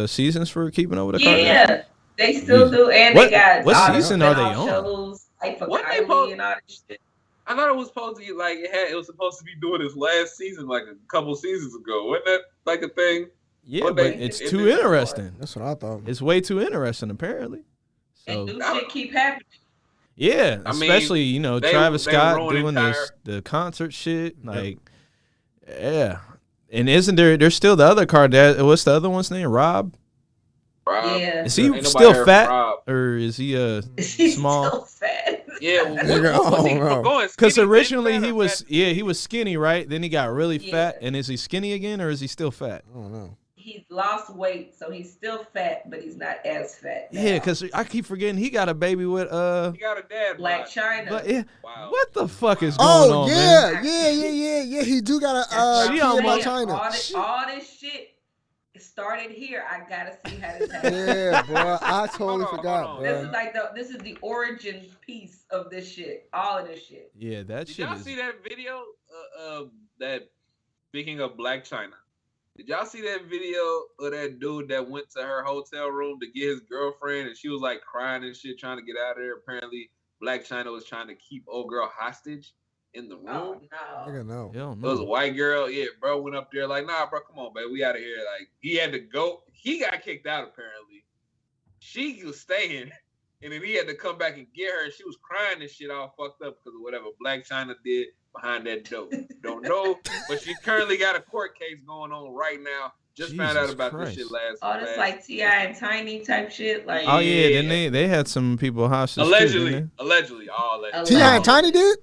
seasons for Keeping Up with the Kardashians? Yeah, they still do, and they got what season are they on? Shows, like for Kylie and all that shit. I thought it was supposed to be like it was supposed to be doing this last season, like a couple seasons ago. Wasn't that like a thing? Yeah, but it's too interesting. That's what I thought. It's way too interesting, apparently. So, and new shit keep happening. Yeah, especially Travis Scott doing the concert shit, like, yeah. And isn't there's still the other Kardashian? What's the other one's name? Rob. Yeah. Is he still fat, or is he He's small? Still fat. Yeah, because originally he was skinny, right? Then he got really fat, and is he skinny again, or is he still fat? I don't know. He's lost weight, so he's still fat, but he's not as fat now. Yeah, because I keep forgetting he got a baby with He got a dad. Black China. But what the fuck is going on? Yeah. He do got a Black China. All this shit started here. I gotta see how this happened. Yeah, bro. I totally forgot, bro. This is the origin piece of this shit. All of this shit. Yeah, that shit. Did y'all see that video? That speaking of Black China. Did y'all see that video of that dude that went to her hotel room to get his girlfriend and she was like crying and shit trying to get out of there? Apparently, Black China was trying to keep old girl hostage in the room. Oh, no. No. It was a white girl. Yeah, bro went up there like, nah, bro, come on, babe. We out of here. Like, he had to go. He got kicked out, apparently. She was staying. And then he had to come back and get her. And she was crying and shit all fucked up because of whatever Black China did behind that door. Don't know. But she currently got a court case going on right now. Just found out about this shit last week. Oh, that's like T.I. and Tiny type shit? Like, oh, yeah. Then they had some people hostage. Allegedly. T.I. and Tiny did?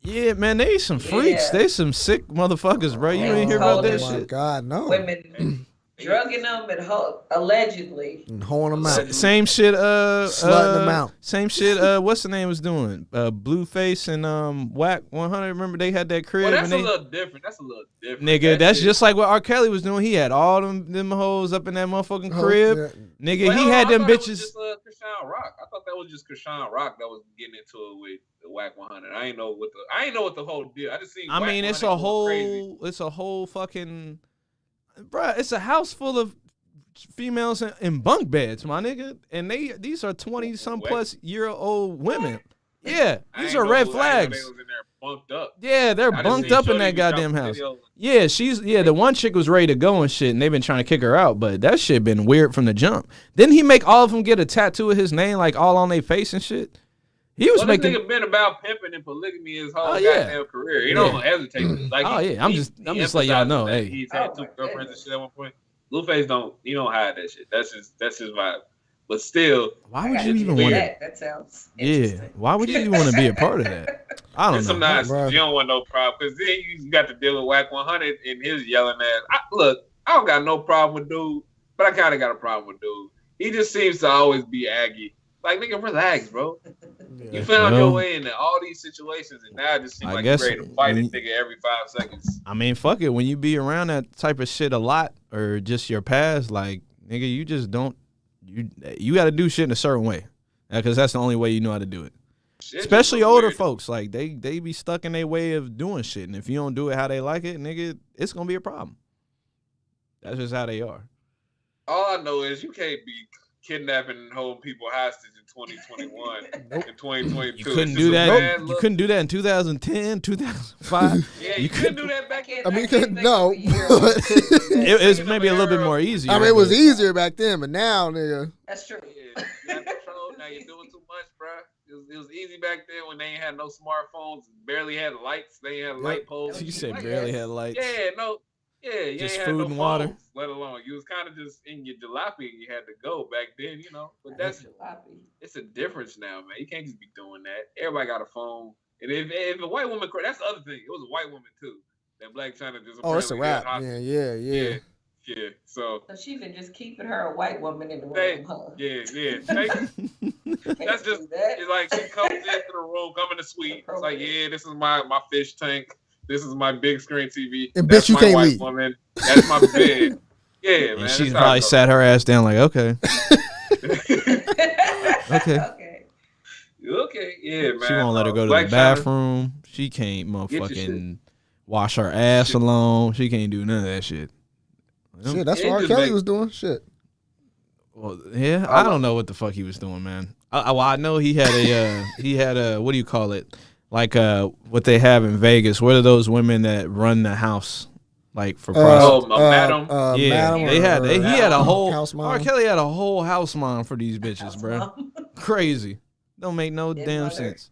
Yeah, man, they some freaks. They some sick motherfuckers, bro. You ain't hear about that shit? Oh, my God, no. Women drugging them and allegedly. And holding them out. Same shit, slutting them out. Same shit, what's the name was doing? Blueface and Whack 100. Remember they had that crib? Well, that's a little different. Nigga, that's just like what R. Kelly was doing. He had all them hoes up in that motherfucking crib. Yeah. Nigga, he had them bitches. Just, Krishan Rock. I thought that was just Krishan Rock that was getting into it with the Whack 100. I ain't know what the whole deal. I just seen. I mean, it's a whole fucking. Bruh, it's a house full of females in bunk beds, my nigga, and these are 20-some-plus-year-old women. Yeah, these are red flags. They was in there bunked up. Yeah, they're bunked up in that goddamn house. Yeah, the one chick was ready to go and shit, and they've been trying to kick her out, but that shit been weird from the jump. Didn't he make all of them get a tattoo of his name, like all on their face and shit? He was making. This nigga been about pimping and polygamy his whole goddamn career. He don't hesitate. Like, I'm just letting y'all know. Hey, he's had 2 girlfriends and shit at one point. Blueface don't hide that shit. That's his vibe. But still, why would you even want that? That sounds interesting. Yeah. Why would you even want to be a part of that? I don't know. Some nice. You don't want no problem because then you got to deal with Whack 100 and his yelling ass. Look, I don't got no problem with dude, but I kind of got a problem with dude. He just seems to always be aggy. Like, nigga, relax, bro. Yeah. You found your way into all these situations, and now it just seems like you're ready to fight a nigga every 5 seconds. I mean, fuck it. When you be around that type of shit a lot, or just your past, like, nigga, you just don't. You got to do shit in a certain way, because that's the only way you know how to do it. Especially older folks, like they be stuck in their way of doing shit, and if you don't do it how they like it, nigga, it's gonna be a problem. That's just how they are. All I know is you can't be kidnapping and holding people hostage in 2021 and 2022. You couldn't do that. You couldn't do that in 2010, 2005. Yeah, you couldn't do that back in. I mean, no. It's maybe a little bit more easier. I mean, it was easier back then, but now, nigga. That's true. Yeah, you have control. Now you're doing too much, bro. It was easy back then when they ain't had no smartphones, barely had lights. They ain't had light poles. You said barely had lights. Yeah, no. Yeah, you just ain't food had no and water. phones, let alone you was kind of just in your jalopy and you had to go back then, you know. But it's a difference now, man. You can't just be doing that. Everybody got a phone, and if a white woman, that's the other thing. It was a white woman too. That Black China just it's a wrap. Yeah. So she been just keeping her a white woman in the room, huh? Yeah. That's just it's like she comes into the room, come in the suite. It's like, yeah, this is my fish tank. This is my big screen TV. And that's bitch, you my can't white leave. woman. That's my bed. Yeah, man. And she probably sat her ass down like, okay. Okay, yeah, man. She won't let her go to the bathroom. She can't motherfucking wash her ass alone. She can't do none of that shit. Shit, that's what R. Kelly was doing. Shit. Well, yeah, I don't know what the fuck he was doing, man. I know he had a what do you call it? Like what they have in Vegas. What are those women that run the house? Like for madam. Yeah, madam he had a whole house mom. R. Kelly had a whole house mom for these bitches, bro. Crazy. Don't make no damn sense.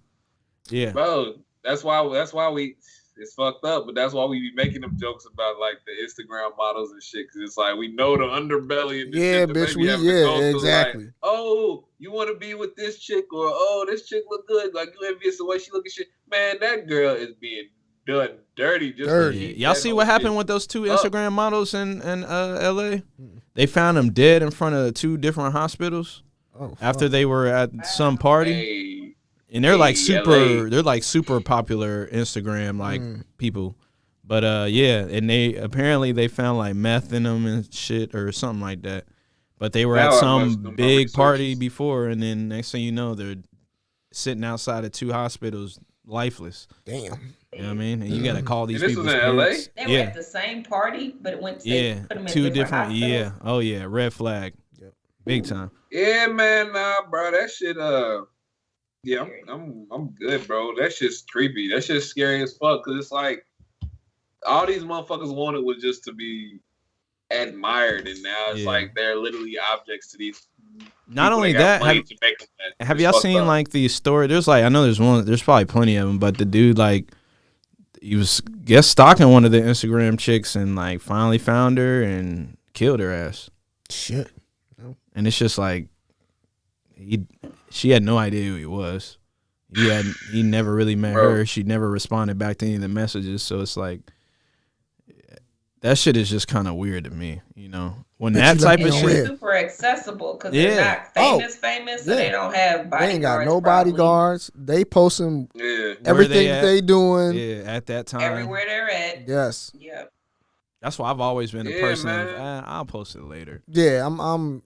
Yeah, bro. That's why we. It's fucked up, but that's why we be making them jokes about like the Instagram models and shit. Cause it's like we know the underbelly. And yeah, shit bitch. Exactly. Like, oh, you want to be with this chick, or oh, this chick look good. Like you envious the way she look and shit. Man, that girl is being done dirty. Y'all see what happened with those two Instagram models in L.A.? They found them dead in front of two different hospitals after they were at some party. And they're like super popular Instagram people. But and they found like meth in them and shit or something like that. But they were at some big party before, and then next thing you know, they're sitting outside of two hospitals lifeless. Damn. You know what I mean? And you got to call these people. This was in LA? They were at the same party, but it went to put them in two different hospitals. Yeah. Oh yeah, red flag. Yep. Big time. Yeah, man, nah, bro, that shit. Yeah, I'm good, bro. That shit's creepy. That shit's scary as fuck. Cause it's like all these motherfuckers wanted was just to be admired, and now it's like they're literally objects to these. Not only that, have y'all seen like the story? There's like, I know there's probably plenty of them, but the dude like he was stalking one of the Instagram chicks and like finally found her and killed her ass. Shit. And it's just like she had no idea who he was. He never really met her. She never responded back to any of the messages. So it's like that shit is just kind of weird to me, you know. When that type of shit super accessible because they're not famous, so they don't have bodyguards. They ain't got no bodyguards. They posting everything they doing. Yeah, at that time. Everywhere they're at. Yes. Yep. That's why I've always been a person of, I'll post it later. Yeah, I'll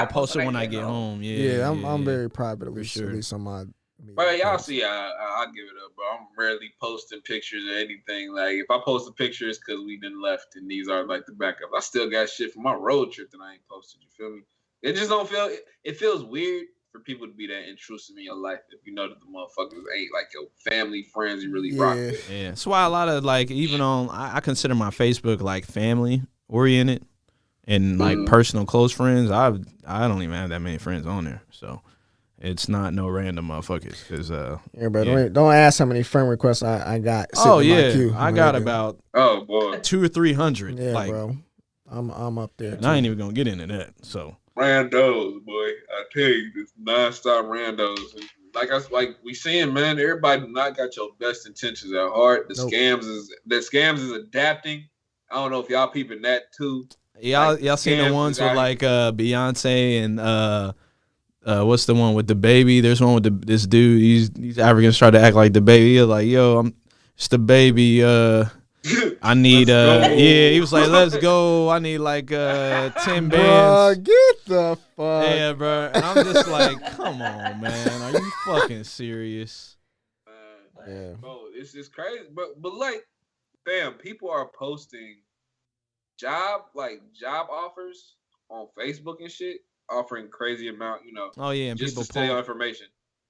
post it when I get home. I'm very private at least on my. Bro, y'all see, I'll give it up, bro. I'm rarely posting pictures or anything. Like, if I post a picture, it's because we done left, and these are like the backup. I still got shit from my road trip that I ain't posted. You feel me? It just don't feel. It feels weird for people to be that intrusive in your life if you know that the motherfuckers ain't like your family, friends you really rock with. Yeah, that's why a lot of like even on I consider my Facebook like family oriented and like personal close friends. I don't even have that many friends on there, so. It's not no random motherfuckers. Cause, don't ask how many friend requests I got. I got about 200 or 300. Yeah, like, bro, I'm up there. And I ain't even gonna get into that. So randos, boy, I tell you, this nonstop randos. And like we seeing, man, everybody not got your best intentions at heart. The scams is adapting. I don't know if y'all peeping that too. Y'all seen the ones with like Beyonce and what's the one with the baby? There's one with this dude. These Africans try to act like the baby. He's like, yo, it's the baby. I need he was like, let's go. I need like 10 bands. Bro, get the fuck. Yeah, bro. And I'm just like, come on, man. Are you fucking serious? Yeah. Bro, it's just crazy. But like, fam, people are posting job offers on Facebook and shit. offering crazy amount, Oh yeah, and just people to steal information.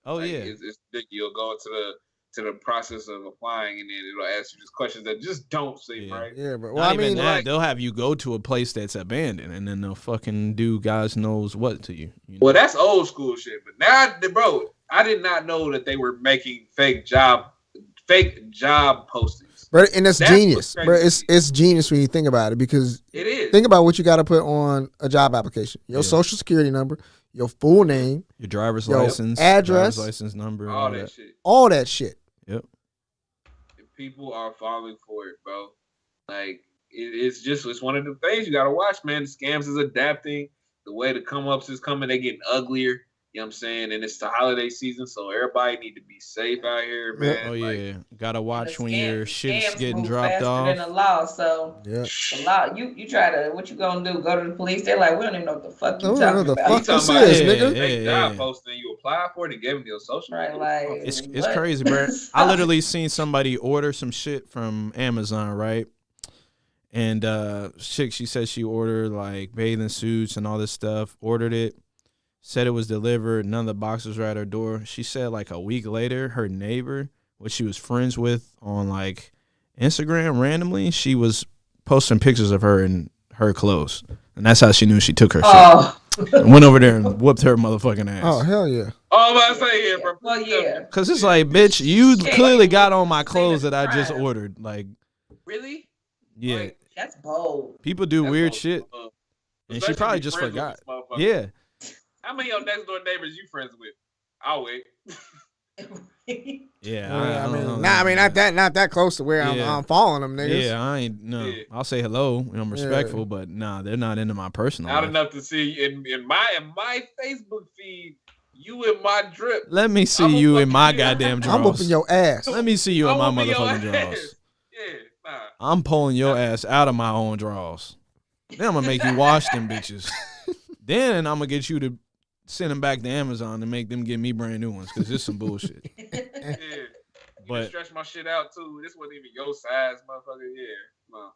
Oh like, yeah, it's ridiculous. You'll go to the process of applying, and then it'll ask you just questions that just don't seem right. Yeah, but not even that. They'll have you go to a place that's abandoned, and then they'll fucking do God knows what to you. Well, that's old school shit. But now, bro, I did not know that they were making fake job postings. Bro, and that's genius. Bro, it's genius when you think about it, because it is. Think about what you got to put on a job application: your social security number, your full name, your driver's license, address, license number, all that shit. All that shit. Yep. And people are falling for it, bro. Like it's one of the things you gotta watch, man. The scams is adapting. The way the come ups is coming, they getting uglier. You know what I'm saying? And it's the holiday season, so everybody need to be safe out here, man. Oh yeah, gotta watch when scam, your shit's getting move dropped faster off. than the law, so yeah, the law. You try to, what you gonna do? Go to the police? They're like, we don't even know what the fuck you No, talking no, the about. fuck You talking this about is, it. nigga. Job posting, you apply for it and gave them your social. Right, like It's what? crazy, bro. I literally seen somebody order some shit from Amazon, right? And she said she ordered like bathing suits and all this stuff. Ordered it, said it was delivered. None of the boxes were at her door. She said like a week later, her neighbor, what she was friends with on like Instagram, randomly, she was posting pictures of her in her clothes, and that's how she knew she took her shit. And went over there and whooped her motherfucking ass. Oh hell yeah! Oh, I'm about to say here, bro. Well, yeah. Cause it's like, bitch, you clearly got on my clothes that I just ordered. Like, really? Yeah. Like, that's bold. People do that's weird bold. shit, and she Especially probably be just friends with forgot. this motherfucker. Yeah. How many of your next door neighbors you friends with? I'll wait. Yeah. I don't mean, know. not that close to where I'm following them niggas. Yeah, I ain't no. Yeah. I'll say hello. I'm respectful, but nah, they're not into my personal Not life. enough to see in my Facebook feed. You in my drip. Let me see you in my goddamn drawers. I'm whooping your ass. Let me see you in my I'm whooping your motherfucking ass. drawers. Yeah, nah. I'm pulling your ass out of my own drawers. Then I'm gonna make you wash them bitches. Then I'm gonna get you to send them back to Amazon and make them give me brand new ones, because this some bullshit. Yeah. You But- can stretch my shit out too. This wasn't even your size, motherfucker. Yeah. No.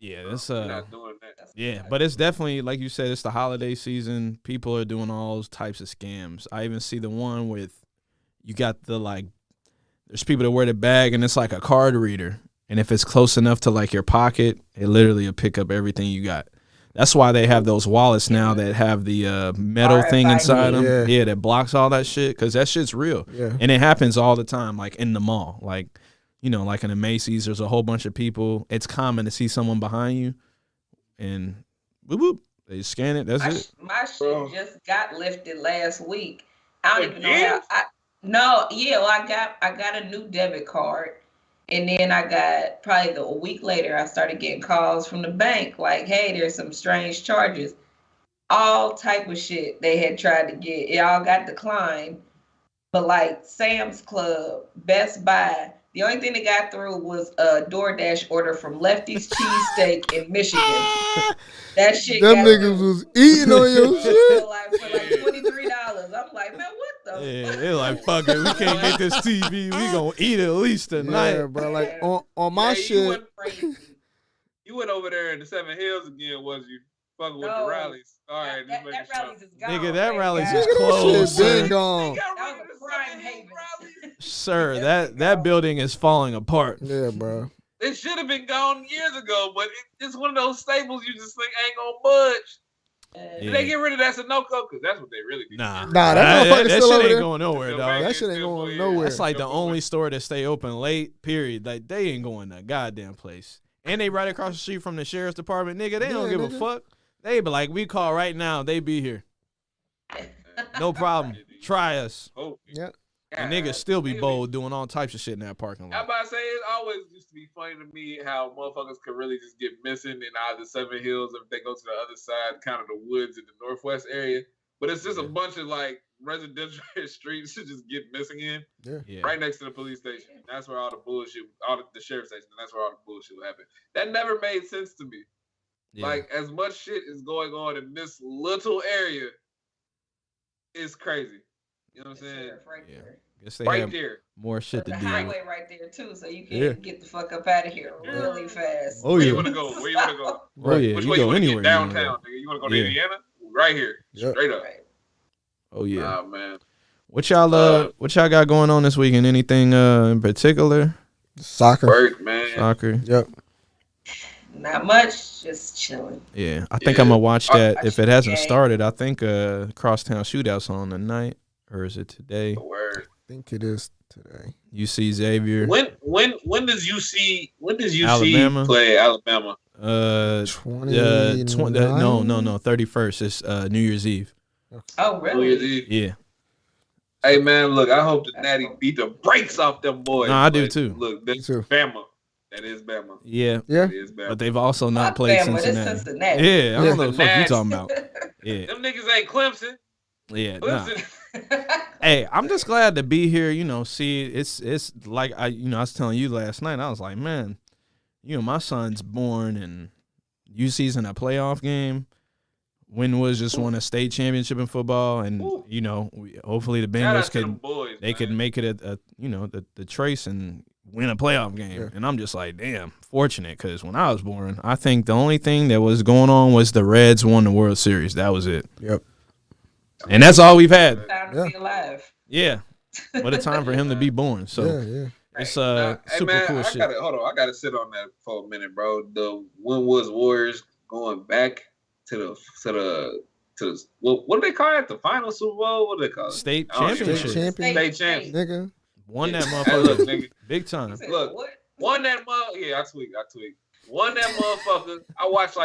Yeah, that's You're not doing that. yeah, but it's definitely, like you said, it's the holiday season. People are doing all those types of scams. I even see the one with, you got the like, there's people that wear the bag and it's like a card reader, and if it's close enough to like your pocket, it literally will pick up everything you got. That's why they have those wallets now that have the metal thing inside them. Yeah, that blocks all that shit, because that shit's real. Yeah. And it happens all the time, like in the mall. Like, you know, like in a Macy's, there's a whole bunch of people. It's common to see someone behind you, and whoop, whoop, they scan it. That's it. My shit just got lifted last week. I don't even know how. I got a new debit card. And then I got, probably a week later, I started getting calls from the bank like, hey, there's some strange charges. All type of shit they had tried to get. It all got declined. But like Sam's Club, Best Buy, the only thing that got through was a DoorDash order from Lefty's Cheesesteak in Michigan. That shit Them got niggas through. was eating on your shit. for like $23. I'm like, man, what the Yeah, fuck? they're like, fuck it, we can't get this TV. We gonna eat it at least tonight. Yeah, bro. Like on my shit. You went over there in the Seven Hills again, was you? Fucking with the rallies. All right, that rallies is gone. Nigga, that rally's guys. just Nigga, that closed. shit been Sir. gone. That was a crime haven. Sir, that building is falling apart. Yeah, bro. It should have been gone years ago, but it's one of those staples you just think ain't gonna budge. Did they get rid of that Sunoco? Because that's what they really did. Nah, that motherfucker's that still shit over ain't there. going nowhere, dog. That shit ain't going nowhere. That's like the only store that stay open late, period. Like, they ain't going to goddamn place. And they right across the street from the sheriff's department. Nigga, they don't give a fuck. They be like, we call right now, they be here. No problem. Try us. Oh, yeah. And niggas still be bold doing all types of shit in that parking I'm lot. about to say, it always used to be funny to me how motherfuckers could really just get missing in either Seven Hills or if they go to the other side, kind of the woods in the northwest area. But it's just a bunch of like residential streets to just get missing in. Yeah. Right next to the police station. That's where all the bullshit, the sheriff's station, and that's where all the bullshit will happen. That never made sense to me. Yeah. Like, as much shit is going on in this little area, it's crazy. You know what I'm saying? Guess they Right have there. more shit to The do. highway right there too, so you can get the fuck up out of here really fast. Oh, Where yeah. you want to go? Where you want to go? Oh, yeah. Which You way go you want to anywhere. get downtown? Nigga? You want to go to Yeah. Indiana? right here, straight up. Oh yeah, man. What y'all got going on this weekend? Anything in particular? Soccer. Work, man. Soccer. Yep. Not much, just chilling. Yeah, I think I'm gonna watch that. If it hasn't started, I think Crosstown Shootout's on tonight, or is it today? Word. I think it is today. UC Xavier. When does UC Alabama play Alabama? 31st. It's New Year's Eve. Oh, really? New Year's Eve. Yeah. Hey man, look, I hope the Natty beat the brakes off them boys. No, I do too. Look, that's Bama. That is Bama. Yeah. That is Bama. But they've also not played Bama, Cincinnati. Yeah, I don't know what the fuck you talking about. Yeah. Them niggas ain't Clemson. Yeah, nah. Hey, I'm just glad to be here. You know, see, it's like I was telling you last night. I was like, man, my son's born and UC's in a playoff game. Winwood's just won a state championship in football, and hopefully the Bengals could make it the Trace and win a playoff game. Yeah. And I'm just like, damn, fortunate, because when I was born, I think the only thing that was going on was the Reds won the World Series. That was it. Yep. And that's all we've had. Time to be alive. Yeah. What a time for him to be born. So it's super cool shit. I gotta sit on that for a minute, bro. The Winwoods Warriors going back to the what do they call it? The final Super Bowl? What do they call it? State championship. State champion. Nigga. Won that motherfucker. Nigga. Big time. Look, won that motherfucker. Yeah, I tweaked. Won that motherfucker. I watched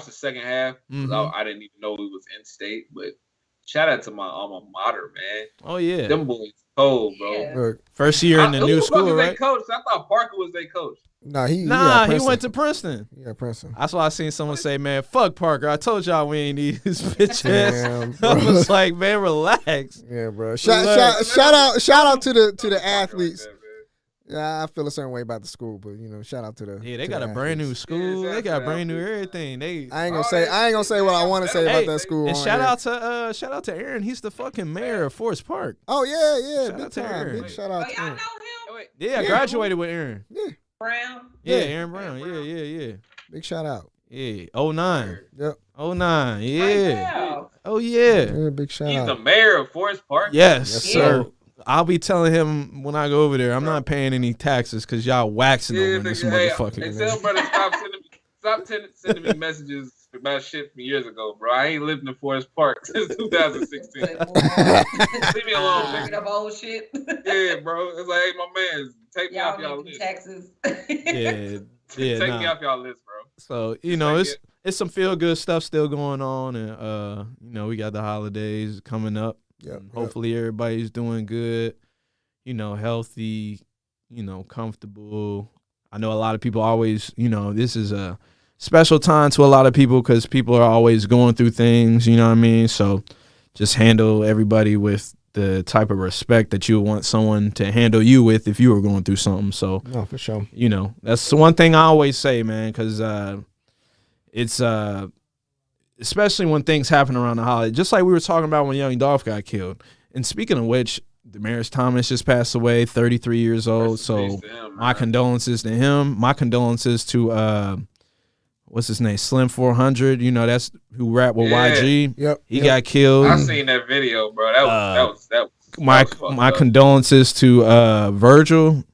the second half. Mm-hmm. I didn't even know we was in state, but shout out to my alma mater, man. Oh yeah. Them boys cold, bro. Yeah. First year in the new school, right? Coach? I thought Parker was their coach. He went to Princeton. Yeah, Princeton. That's why I seen someone say, man, fuck Parker. I told y'all we ain't need his bitch ass. I was like, man, relax. Yeah, bro. Shout out to the athletes. Yeah, I feel a certain way about the school, but shout out to the they got a brand new school. They got brand new everything. I ain't gonna say what I want to say about that school. And shout out to Aaron. He's the fucking mayor of Forest Park. Oh yeah, shout big out to time. Aaron. Big shout out to y'all Aaron. know him? Yeah, I graduated with Aaron. Yeah. Brown. Yeah, Aaron Brown. Yeah. Big shout out. Yeah, 09. Yep. 09. Yeah. Wow. Oh yeah. Big shout out. He's the mayor of Forest Park. Yes, sir. So I'll be telling him when I go over there, I'm not paying any taxes because y'all waxing over this motherfucker. Hey, tell brother stop sending me messages about shit from years ago, bro. I ain't lived in Forest Park since 2016. Leave me alone, nigga. Up old shit. Yeah, bro. It's like, hey, my man, take me off y'all list. Taxes. Yeah. Take me off y'all list, bro. So it's some feel good stuff still going on, and we got the holidays coming up. Yep. Hopefully everybody's doing good, healthy, comfortable. I know a lot of people always, this is a special time to a lot of people because people are always going through things, you know what I mean? So just handle everybody with the type of respect that you would want someone to handle you with if you were going through something. So, no, for sure. That's the one thing I always say, man, because it's especially when things happen around the holiday, just like we were talking about when Young Dolph got killed. And speaking of which, Damaris Thomas just passed away, 33 years old. So my condolences to him. My condolences to what's his name, Slim 400. That's who rapped with YG. Yep. He got killed. I seen that video, bro. That was my condolences to Virgil,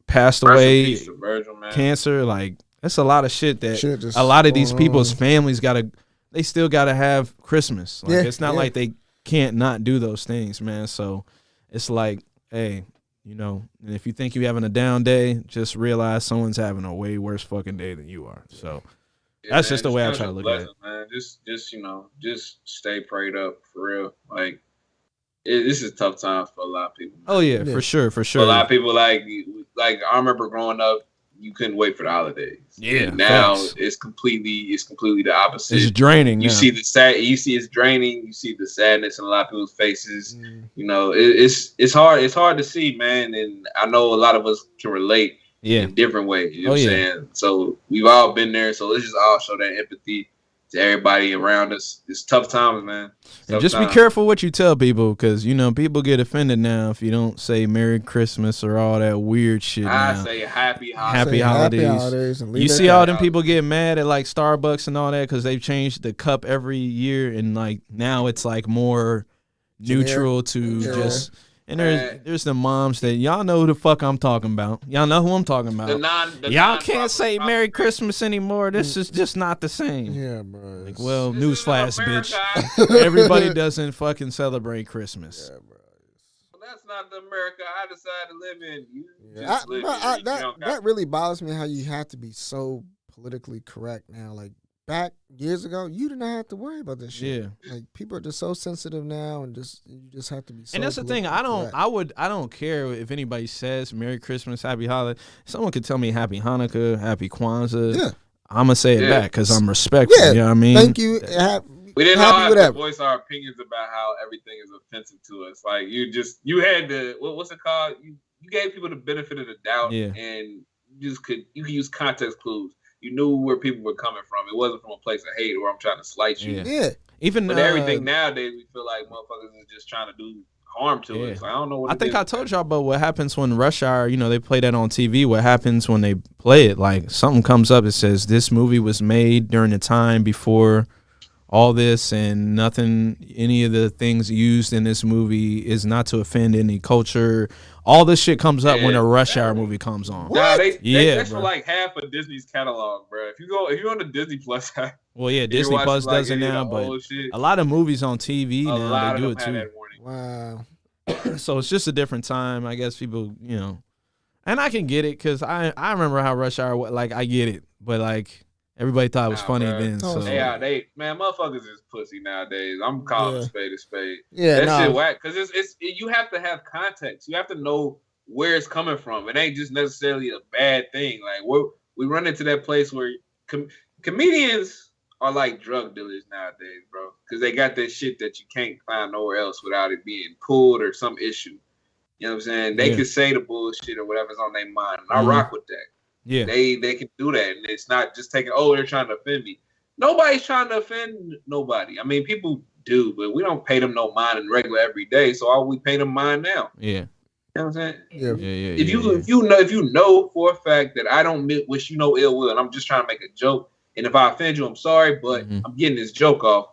passed away, Virgil, man. cancer. Like that's a lot of shit that a lot of these people's families they still gotta have Christmas. Like it's not like they can't not do those things, man. So it's like, hey, and if you think you're having a down day, just realize someone's having a way worse fucking day than you are. So that's just the way I try to look at it. Man. Just stay prayed up for real. Like this is tough times for a lot of people, man. Oh yeah, for sure. For a lot of people like I remember growing up, you couldn't wait for the holidays. Yeah. And now it's completely the opposite. It's draining. You see it's draining. You see the sadness in a lot of people's faces. It's hard. It's hard to see, man. And I know a lot of us can relate in different ways. You know what I'm saying? So we've all been there. So let's just all show that empathy to everybody around us. It's tough times, man. And just be careful what you tell people, because people get offended now if you don't say Merry Christmas or all that weird shit. I say Happy Holidays. Happy Holidays. And you see all them people get mad at like Starbucks and all that because they've changed the cup every year, and like now it's like more neutral to just. And there's the moms that y'all know who the fuck I'm talking about. Y'all know who I'm talking about. Y'all can't say Merry Christmas anymore. This is just not the same. Yeah, bro. Like, well, newsflash, bitch. Everybody doesn't fucking celebrate Christmas. Yeah, bro. Well, that's not the America I decided to live in. That really bothers me how you have to be so politically correct now. Like, back years ago, you did not have to worry about this shit. Yeah. Like, people are just so sensitive now, and you just have to be so. And that's the thing. I don't care if anybody says Merry Christmas, Happy Holiday. Someone could tell me Happy Hanukkah, Happy Kwanzaa. Yeah. I'm gonna say it back because I'm respectful. Yeah. You know what I mean? Thank you. We didn't all have to voice our opinions about how everything is offensive to us. Like you had to what's it called? You gave people the benefit of the doubt, and you could use context clues. You knew where people were coming from. It wasn't from a place of hate or I'm trying to slight you. Yeah. But everything nowadays, we feel like motherfuckers is just trying to do harm to us. Like, I don't know what. I think I told y'all about what happens when Rush Hour. They play that on TV. What happens when they play it? Like something comes up. It says this movie was made during the time before all this, and nothing. Any of the things used in this movie is not to offend any culture. All this shit comes up when a Rush Hour movie comes on. Nah, that's for like half of Disney's catalog, bro. If you're on the Disney Plus side, well, yeah, Disney Plus does it now, but a lot of movies on TV now they do it too. Wow. So it's just a different time, I guess. People, and I can get it because I remember how Rush Hour. Like I get it, but like everybody thought it was funny then. So man, motherfuckers is pussy nowadays. I'm calling a spade a spade. Yeah, that shit whack because it's you have to have context. You have to know where it's coming from. It ain't just necessarily a bad thing. Like we run into that place where comedians are like drug dealers nowadays, bro, because they got that shit that you can't find nowhere else without it being pulled or some issue. You know what I'm saying? They can say the bullshit or whatever's on their mind, and I rock with that. Yeah, they can do that, and it's not just taking. Oh, they're trying to offend me. Nobody's trying to offend nobody. I mean, people do, but we don't pay them no mind in regular every day. So all we pay them mind now. Yeah, you know what I'm saying? Yeah. If you know for a fact that I don't wish you no ill will, and I'm just trying to make a joke, and if I offend you, I'm sorry, but I'm getting this joke off.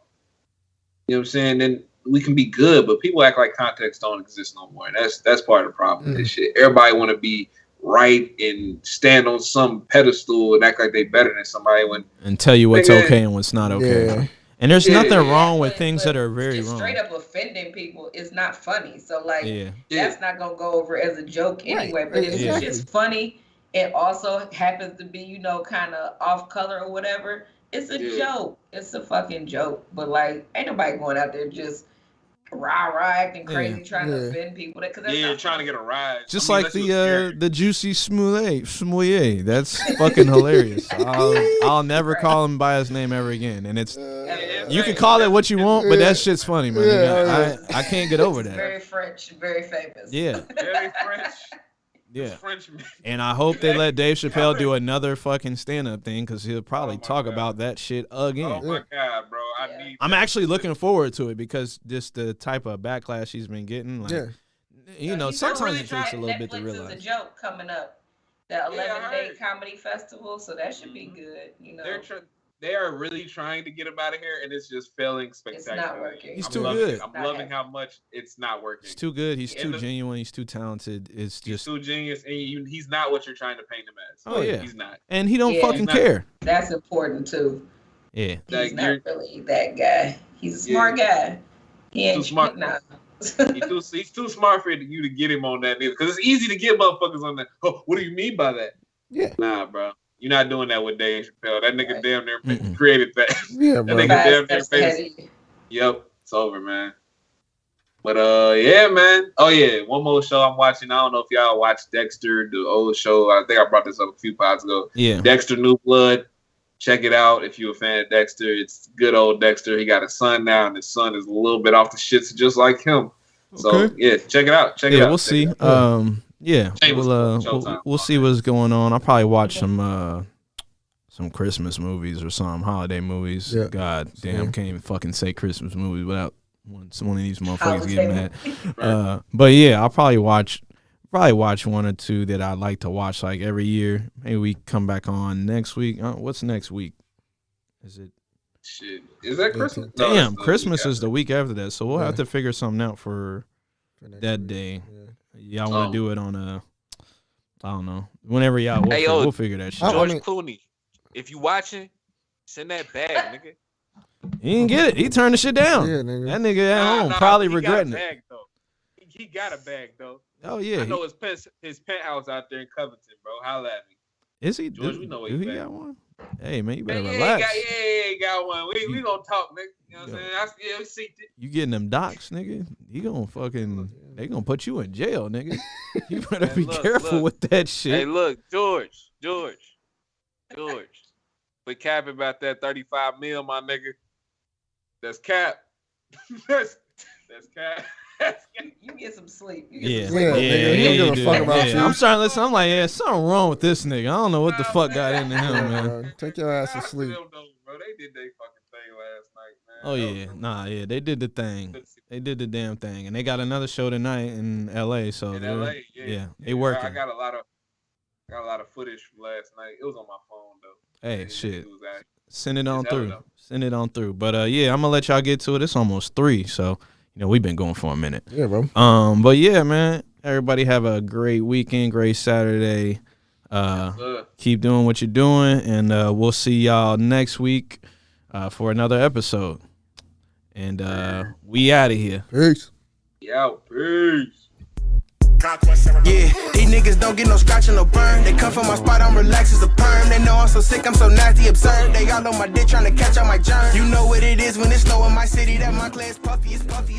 You know what I'm saying? Then we can be good, but people act like context don't exist no more, and that's part of the problem. This shit. Everybody want to be right and stand on some pedestal and act like they better than somebody and tell you what's okay and what's not okay. Yeah. And there's nothing wrong with things that are very wrong. Straight up offending people is not funny. So that's not gonna go over as a joke anyway. Right. But if it's just funny, it also happens to be, kind of off color or whatever. It's a joke. It's a fucking joke. But like, ain't nobody going out there just rah acting crazy trying to offend people. You're trying to get a rise. Just like the juicy smouye. That's fucking hilarious. I'll never call him by his name ever again. And it's you can call it what you want, but that shit's funny, man. I can't get over that. Very French, very famous. Yeah. Very French. Yeah. And I hope they let Dave Chappelle do another fucking stand-up thing because he'll probably talk about that shit again. Oh my God, bro. I'm actually looking forward to it because just the type of backlash he's been getting. Like, sometimes really it takes a little bit to realize. Netflix is a joke coming up. The 11-day comedy festival, so that should be good. They are really trying to get him out of here, and it's just failing spectacularly. It's not working. He's too good. I'm loving how much it's not working. He's too good. He's too genuine. He's too talented. He's too genius, and he's not what you're trying to paint him as. Oh yeah, he's not. And he don't fucking care. That's important too. Yeah, he's not really that guy. He's a smart guy. He ain't too smart. Nah. He's too smart for you to get him on that, because it's easy to get motherfuckers on that. Oh, what do you mean by that? Yeah, nah, bro. You're not doing that with Dave Chappelle. That nigga damn near created that. Yeah, bro. That nigga damn near faced. Yep, it's over, man. But yeah, man. Oh yeah, one more show I'm watching. I don't know if y'all watched Dexter, the old show. I think I brought this up a few pods ago. Yeah. Dexter New Blood. Check it out if you're a fan of Dexter. It's good old Dexter. He got a son now, and his son is a little bit off the shits just like him. So yeah, check it out. Check it out. We'll see. Yeah, we'll see what's going on. I'll probably watch some some Christmas movies or some holiday movies. Yeah. God damn, can't even fucking say Christmas movies without one of these motherfuckers getting mad. But yeah, I'll probably watch one or two that I like to watch like every year. Maybe we come back on next week. What's next week? Is it? Shit, is that Christmas? Damn, no, Christmas is the week after that, so we'll have to figure something out for that week. Day. Y'all want to do it on I don't know. Whenever y'all, we'll figure that shit out. George Clooney, if you watching, send that bag, nigga. He didn't get it. He turned the shit down. Yeah, nigga. That nigga at home probably regretting it. He got a bag though. Oh yeah. I know his penthouse out there in Covington, bro. Holla at me. Is he? George, we know he got one. Hey man, you better relax. He got one. We gonna talk, nigga. You know what I'm saying? We see it. You getting them docs, nigga? He gonna fucking. They gonna put you in jail, nigga. You better be careful with that shit. Hey, look, George. Quit capping about that 35 mil, my nigga. That's cap. That's cap. You get some sleep. He don't give a fuck about you. I'm starting to listen. I'm like, something wrong with this nigga. I don't know what the fuck got into him, man. Take your ass to sleep. Bro, they did their fucking thing last night, man. Oh yeah, they did the thing. They did the damn thing, and they got another show tonight in L.A. So they working. I got a lot of footage from last night. It was on my phone though. Hey, shit. Send it on through. Send it on through. But I'm gonna let y'all get to it. It's almost 3, so. We've been going for a minute. Yeah, bro. But yeah, man. Everybody have a great weekend, great Saturday. Keep doing what you're doing, and we'll see y'all next week for another episode. And we out of here. Peace. Peace. Yeah, these niggas don't get no scratch and no burn. They come from my spot, I'm relaxed as a perm. They know I'm so sick, I'm so nasty, absurd. They all on my dick trying to catch all my germs. You know what it is when it's snow in my city. That my class puffy is puffy.